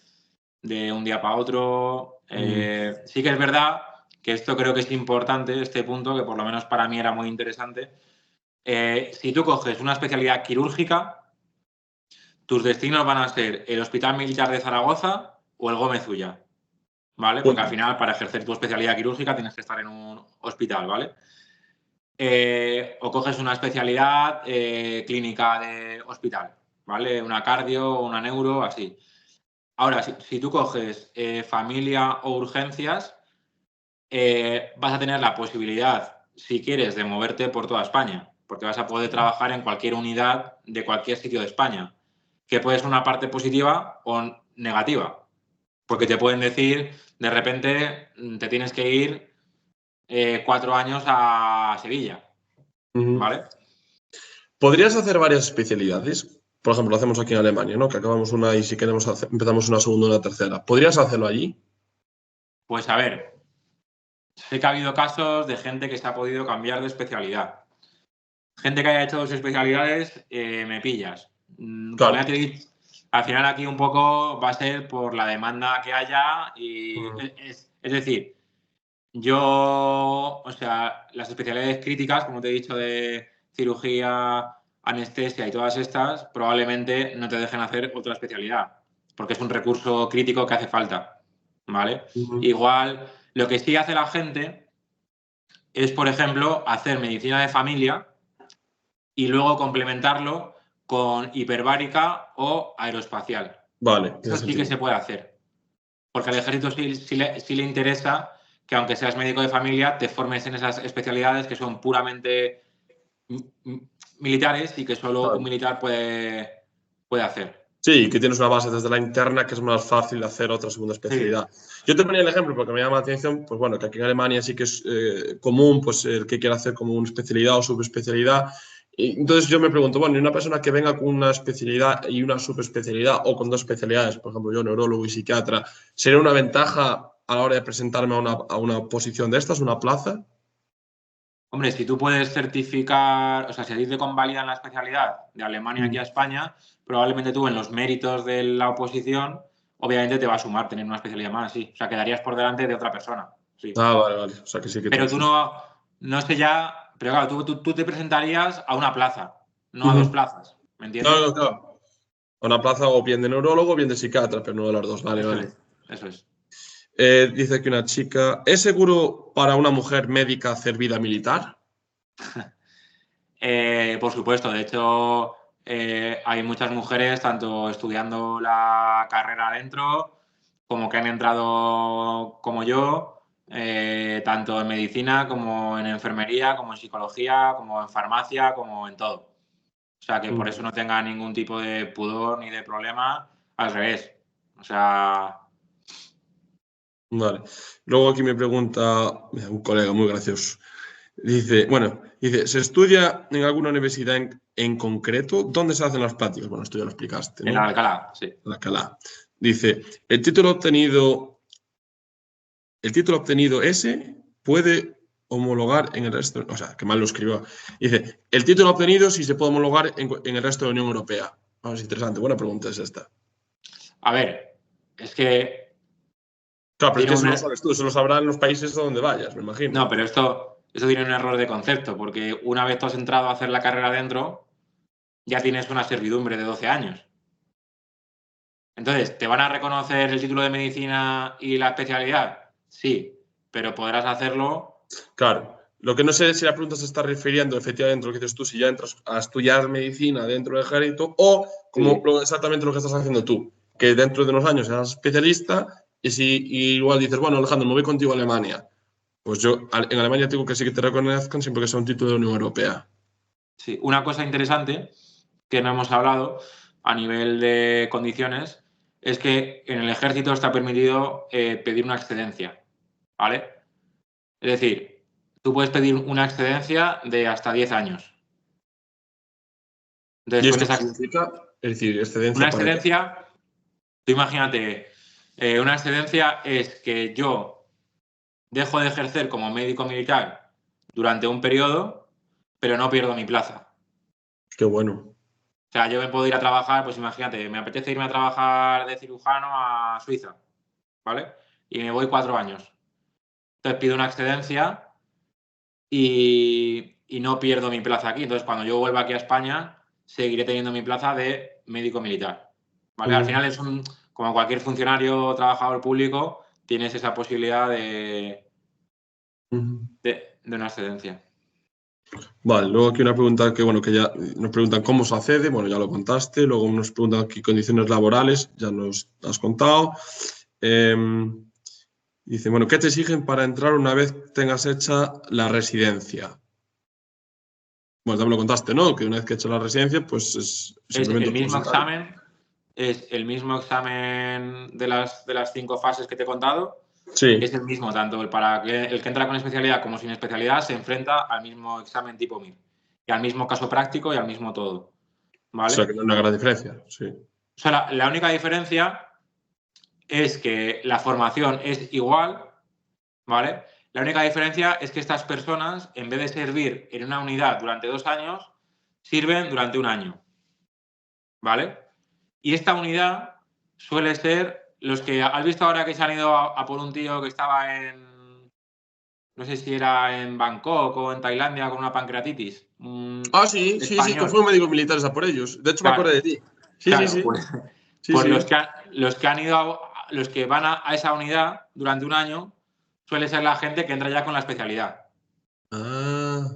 S2: de un día para otro. Sí que es verdad que esto creo que es importante, este punto, que por lo menos para mí era muy interesante. Si tú coges una especialidad quirúrgica, tus destinos van a ser el Hospital Militar de Zaragoza o el Gómez Ulla, ¿vale? Porque al final, para ejercer tu especialidad quirúrgica tienes que estar en un hospital, ¿vale? O coges una especialidad clínica de hospital, ¿vale? Una cardio, una neuro, así. Ahora, si tú coges familia o urgencias, vas a tener la posibilidad, si quieres, de moverte por toda España, porque vas a poder trabajar en cualquier unidad de cualquier sitio de España, que puede ser una parte positiva o negativa, porque te pueden decir, de repente, te tienes que ir 4 años a Sevilla,
S1: Ujú.
S2: ¿vale?
S1: ¿Podrías hacer varias especialidades? Por ejemplo, lo hacemos aquí en Alemania, ¿no? Que acabamos una y si queremos empezamos una segunda o una tercera. ¿Podrías hacerlo allí?
S2: Pues a ver, sé que ha habido casos de gente que se ha podido cambiar de especialidad. Gente que haya hecho 2 especialidades, me pillas. Como ya
S1: Claro.
S2: te he dicho, al final aquí un poco va a ser por la demanda que haya y
S1: Mm.
S2: es decir, yo, o sea, las especialidades críticas, como te he dicho, de cirugía, anestesia y todas estas, probablemente no te dejen hacer otra especialidad, porque es un recurso crítico que hace falta. ¿vale? Igual, lo que sí hace la gente es, por ejemplo, hacer medicina de familia y luego complementarlo con hiperbárica o aeroespacial.
S1: Vale.
S2: Eso sí que se puede hacer. Porque al ejército sí le interesa que, aunque seas médico de familia, te formes en esas especialidades que son puramente militares y que solo un militar puede hacer.
S1: Sí, que tienes una base desde la interna que es más fácil hacer otra segunda especialidad. Sí. Yo te ponía el ejemplo porque me llama la atención, pues bueno, que aquí en Alemania sí que es común, pues el que quiera hacer como una especialidad o subespecialidad. Y entonces yo me pregunto, bueno, ¿y una persona que venga con una especialidad y una subespecialidad o con dos especialidades, por ejemplo, yo neurólogo y psiquiatra, sería una ventaja a la hora de presentarme a una posición de estas, una plaza?
S2: Hombre, si tú puedes certificar, o sea, si a ti te convalidan la especialidad de Alemania aquí a España, probablemente tú en los méritos de la oposición, obviamente te va a sumar tener una especialidad más, sí. O sea, quedarías por delante de otra persona, sí.
S1: Ah, vale, vale. O sea, que sí que
S2: pero tú no sé ya, pero claro, tú te presentarías a una plaza, no a dos plazas, ¿me entiendes?
S1: No, claro. A una plaza o bien de neurólogo o bien de psiquiatra, pero no de las dos. Vale,
S2: Eso
S1: vale.
S2: es, eso es.
S1: Dice que una chica, ¿es seguro para una mujer médica hacer vida militar?
S2: Por supuesto, de hecho, hay muchas mujeres, tanto estudiando la carrera adentro, como que han entrado como yo, tanto en medicina como en enfermería, como en psicología, como en farmacia, como en todo. O sea, que por eso no tenga ningún tipo de pudor ni de problema, al revés. O sea,
S1: Vale. Luego aquí me pregunta un colega muy gracioso. Dice, ¿se estudia en alguna universidad en concreto? ¿Dónde se hacen las prácticas? Bueno, esto ya lo explicaste,
S2: en
S1: ¿no?
S2: Alcalá, sí.
S1: En Alcalá. Dice, el título obtenido ese puede homologar en el resto, o sea, que mal lo escribió. Dice, el título obtenido sí se puede homologar en el resto de la Unión Europea. Es interesante, buena pregunta es esta.
S2: A ver, es que
S1: Claro, pero es
S2: tiene
S1: que eso
S2: un...
S1: no lo sabes tú, eso lo sabrán los países a donde vayas, me imagino.
S2: No, pero esto tiene un error de concepto, porque una vez tú has entrado a hacer la carrera dentro, ya tienes una servidumbre de 12 años. Entonces, ¿te van a reconocer el título de medicina y la especialidad? Sí, pero podrás hacerlo.
S1: Claro. Lo que no sé es si la pregunta se está refiriendo efectivamente a lo que dices tú, si ya entras a estudiar medicina dentro del ejército o como
S2: Sí.
S1: exactamente lo que estás haciendo tú, que dentro de unos años seas especialista y igual dices, bueno, Alejandro, me voy contigo a Alemania. Pues yo en Alemania tengo que sí que te reconozcan siempre que sea un título de la Unión Europea.
S2: Sí. Una cosa interesante que no hemos hablado a nivel de condiciones es que en el ejército está permitido pedir una excedencia, ¿vale? Es decir, tú puedes pedir una excedencia de hasta 10 años.
S1: ¿Y
S2: Entonces, con
S1: esto qué
S2: esa
S1: significa? Es decir,
S2: una
S1: excedencia para qué.
S2: excedencia, tú imagínate, una excedencia es que yo dejo de ejercer como médico militar durante un periodo, pero no pierdo mi plaza.
S1: Qué bueno.
S2: O sea, yo me puedo ir a trabajar, pues imagínate, me apetece irme a trabajar de cirujano a Suiza, ¿vale? Y me voy 4 años. Entonces pido una excedencia y no pierdo mi plaza aquí. Entonces, cuando yo vuelva aquí a España, seguiré teniendo mi plaza de médico militar, ¿vale? Al final es como cualquier funcionario o trabajador público, tienes esa posibilidad de una excedencia.
S1: Vale, luego aquí una pregunta que, bueno, que ya nos preguntan cómo se accede, bueno, ya lo contaste, luego nos preguntan aquí condiciones laborales, ya nos has contado. Dice, bueno, ¿qué te exigen para entrar una vez tengas hecha la residencia? Bueno, ya me lo contaste, ¿no? Que una vez que he hecho la residencia, pues es
S2: Es
S1: simplemente
S2: el mismo
S1: universitario.
S2: examen, es el mismo examen de las 5 fases que te he contado. Es
S1: Sí,
S2: el mismo, tanto el que entra con especialidad como sin especialidad se enfrenta al mismo examen tipo MIR. Y al mismo caso práctico y al mismo todo.
S1: o
S2: ¿Vale?
S1: sea que no hay una gran diferencia, sí.
S2: O sea, la única diferencia es que la formación es igual, ¿vale? La única diferencia es que estas personas, en vez de servir en una unidad durante 2 años, sirven durante 1 año, ¿vale? Y esta unidad suele ser los que... ¿Has visto ahora que se han ido a por un tío que estaba no sé si era en Bangkok o en Tailandia con una pancreatitis? Un
S1: Ah, sí, sí, sí, que
S2: español.
S1: fueron médicos militares a por ellos. De hecho, me
S2: Claro,
S1: acordé de ti. Sí, sí,
S2: claro,
S1: sí.
S2: pues,
S1: Sí, sí.
S2: los que han ido los que van a esa unidad durante un año suele ser la gente que entra ya con la especialidad.
S1: Ah,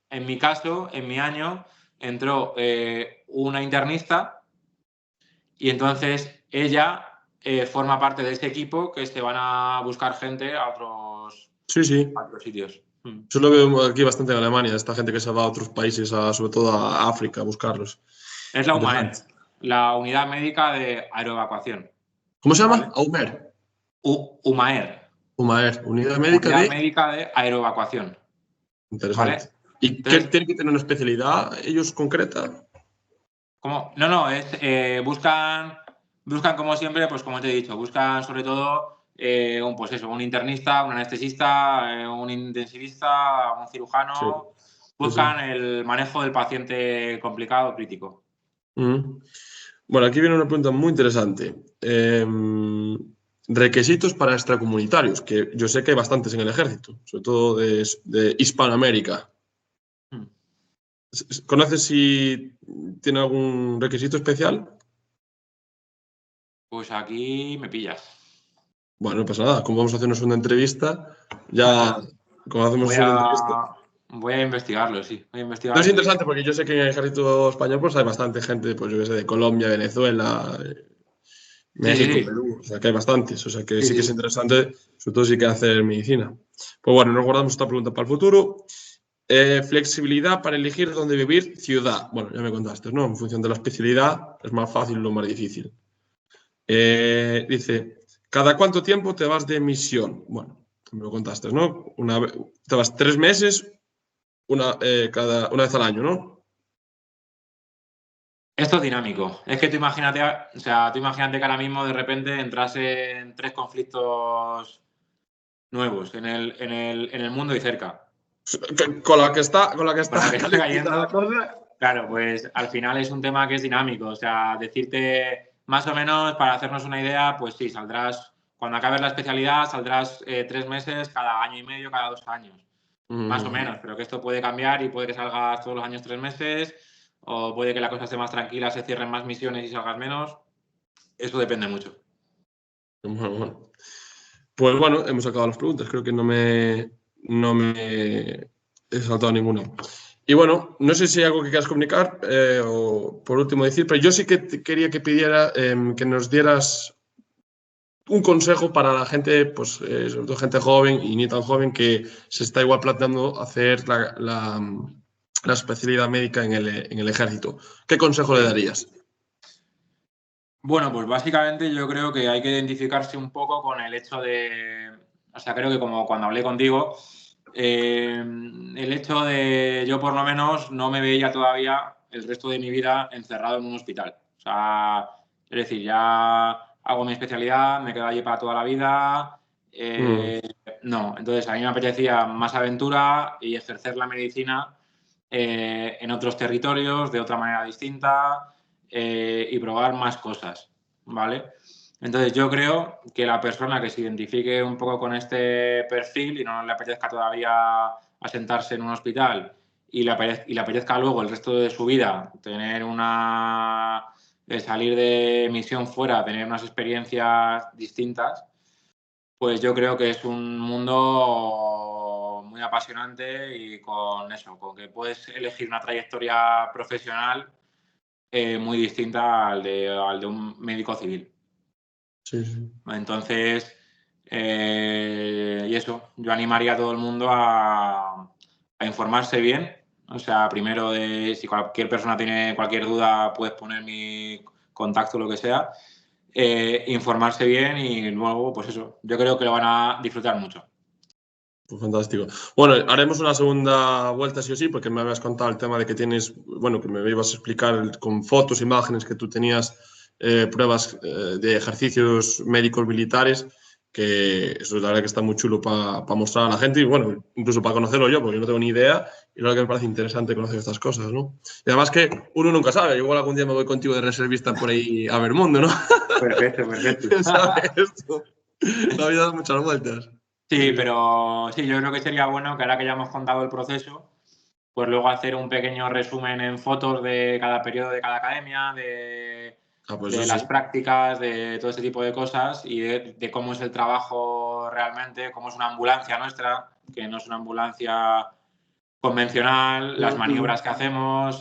S2: En mi caso, en mi año, entró una internista y entonces ella forma parte de ese equipo que se van a buscar gente a otros
S1: sí, sí.
S2: sitios.
S1: Eso lo veo aquí bastante en Alemania, esta gente que se va a otros países, sobre todo a África, a buscarlos.
S2: Es la UMAER,
S1: Interesante.
S2: la Unidad Médica de Aeroevacuación.
S1: ¿Cómo se llama?
S2: ¿Vale?
S1: AUMER.
S2: UMAER,
S1: UMAER, Unidad Médica
S2: Unidad
S1: de...
S2: Médica de Aeroevacuación.
S1: Interesante.
S2: ¿Vale?
S1: ¿Y qué
S2: Entonces,
S1: tienen que tener una especialidad ellos concreta?
S2: ¿cómo? No, es, buscan como siempre, pues como te he dicho, buscan sobre todo pues eso, un internista, un anestesista, un intensivista, un
S1: Sí,
S2: cirujano.
S1: sí, sí.
S2: Buscan el manejo del paciente complicado, crítico.
S1: Mm. Bueno, aquí viene una pregunta muy interesante. Requisitos para extracomunitarios, que yo sé que hay bastantes en el ejército, sobre todo de Hispanoamérica.
S2: Hmm.
S1: ¿Conoces si tiene algún requisito especial?
S2: Pues aquí me pillas.
S1: Bueno, no pasa nada. Como vamos a hacernos una entrevista, ya como hacemos
S2: Voy
S1: una entrevista.
S2: a, voy a investigarlo, sí. Voy a
S1: No, es
S2: investigarlo y...
S1: interesante porque yo sé que en el ejército español pues hay bastante gente, pues yo que sé, de Colombia, Venezuela,
S2: Sí, sí,
S1: México,
S2: sí.
S1: Perú, o sea que hay bastantes, o sea que
S2: Sí,
S1: sí que es
S2: sí.
S1: interesante, sobre todo si que hacer medicina. Pues bueno, nos guardamos esta pregunta para el futuro. Flexibilidad para elegir dónde vivir, ciudad. Bueno, ya me contaste, ¿no? En función de la especialidad es más fácil o más difícil. Dice, ¿cada cuánto tiempo te vas de misión? Bueno, me lo contaste, ¿no? Te vas 3 meses, una vez al año, ¿no?
S2: Esto es dinámico. Es que tú imagínate, o sea, tú imagínate que ahora mismo de repente entrasen 3 conflictos nuevos en el mundo y cerca.
S1: Con la que está
S2: Con la que está
S1: calentita la
S2: cayendo,
S1: cosa.
S2: claro, pues al final es un tema que es dinámico. O sea, decirte más o menos, para hacernos una idea, pues sí, saldrás, cuando acabes la especialidad, saldrás 3 meses cada año y medio, cada 2 años. Más o menos, pero que esto puede cambiar y puede que salgas todos los años 3 meses, o puede que la cosa esté más tranquila, se cierren más misiones y salgas menos. Eso depende mucho.
S1: Bueno. Pues bueno, hemos acabado las preguntas. Creo que no me he saltado ninguna. Y bueno, no sé si hay algo que quieras comunicar o por último decir, pero yo sí que quería que pidiera que nos dieras un consejo para la gente, pues sobre todo gente joven y ni tan joven que se está igual planteando hacer la especialidad médica en el ejército. ¿Qué consejo le
S2: Sí.
S1: darías?
S2: Bueno, pues básicamente yo creo que hay que identificarse un poco con el hecho de, o sea, creo que como cuando hablé contigo, el hecho de yo por lo menos no me veía todavía el resto de mi vida encerrado en un hospital. O sea, es decir, ya hago mi especialidad, me quedo allí para toda la vida.
S1: Mm,
S2: No, entonces a mí me apetecía más aventura y ejercer la medicina en otros territorios, de otra manera distinta y probar más cosas, ¿vale? Entonces yo creo que la persona que se identifique un poco con este perfil y no le apetezca todavía asentarse en un hospital y le apetezca luego el resto de su vida tener salir de misión fuera, tener unas experiencias distintas, pues yo creo que es un mundo muy apasionante y con eso, con que puedes elegir una trayectoria profesional muy distinta al de un médico civil.
S1: sí, sí.
S2: Entonces, y eso, yo animaría a todo el mundo a informarse bien. O sea, primero de si cualquier persona tiene cualquier duda, puedes poner mi contacto, lo que sea. Informarse bien y luego, pues eso, yo creo que lo van a disfrutar mucho.
S1: Pues fantástico. Bueno, haremos una segunda vuelta sí o sí, porque me habías contado el tema de que tienes, bueno, que me ibas a explicar con fotos, imágenes que tú tenías pruebas de ejercicios médicos militares, que eso la verdad que está muy chulo para mostrar a la gente y bueno, incluso para conocerlo yo, porque yo no tengo ni idea y la verdad que me parece interesante conocer estas cosas, ¿no? Y además que uno nunca sabe, igual algún día me voy contigo de reservista por ahí a ver mundo, ¿no?
S2: Perfecto, perfecto.
S1: ¿Quién sabe esto? La vida da muchas vueltas.
S2: Sí, pero sí, yo creo que sería bueno que ahora que ya hemos contado el proceso, pues luego hacer un pequeño resumen en fotos de cada periodo de cada academia,
S1: pues
S2: de
S1: sí,
S2: las
S1: sí.
S2: prácticas, de todo ese tipo de cosas y de cómo es el trabajo realmente, cómo es una ambulancia nuestra, que no es una ambulancia convencional, las maniobras que hacemos,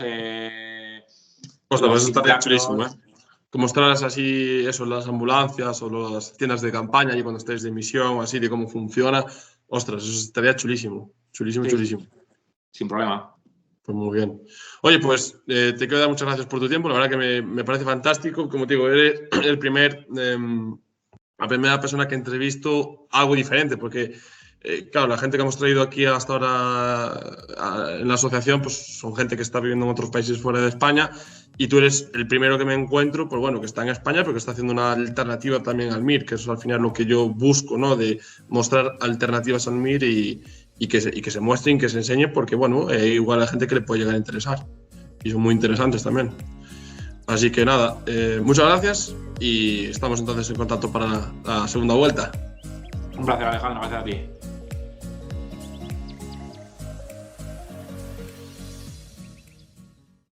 S1: Ostras,
S2: los
S1: pues eso estaría chulísimo, ¿eh?
S2: simulacros.
S1: Que mostraras así eso, las ambulancias o las tiendas de campaña y cuando estéis de misión, así de cómo funciona. Ostras, eso estaría chulísimo. Chulísimo,
S2: Sí,
S1: chulísimo.
S2: sin problema.
S1: Pues muy bien. Oye, pues te quiero dar muchas gracias por tu tiempo. La verdad que me parece fantástico. Como te digo, eres el la primera persona que entrevisto algo diferente, porque, claro, la gente que hemos traído aquí hasta ahora en la asociación, pues son gente que está viviendo en otros países fuera de España, y tú eres el primero que me encuentro, pues bueno, que está en España, pero que está haciendo una alternativa también al MIR, que eso al final lo que yo busco, ¿no? De mostrar alternativas al MIR y que se muestren, que se enseñen, porque bueno, igual hay gente que le puede llegar a interesar, y son muy interesantes también. Así que nada, muchas gracias y estamos entonces en contacto para la segunda vuelta.
S2: Un placer, Alejandro, gracias a ti.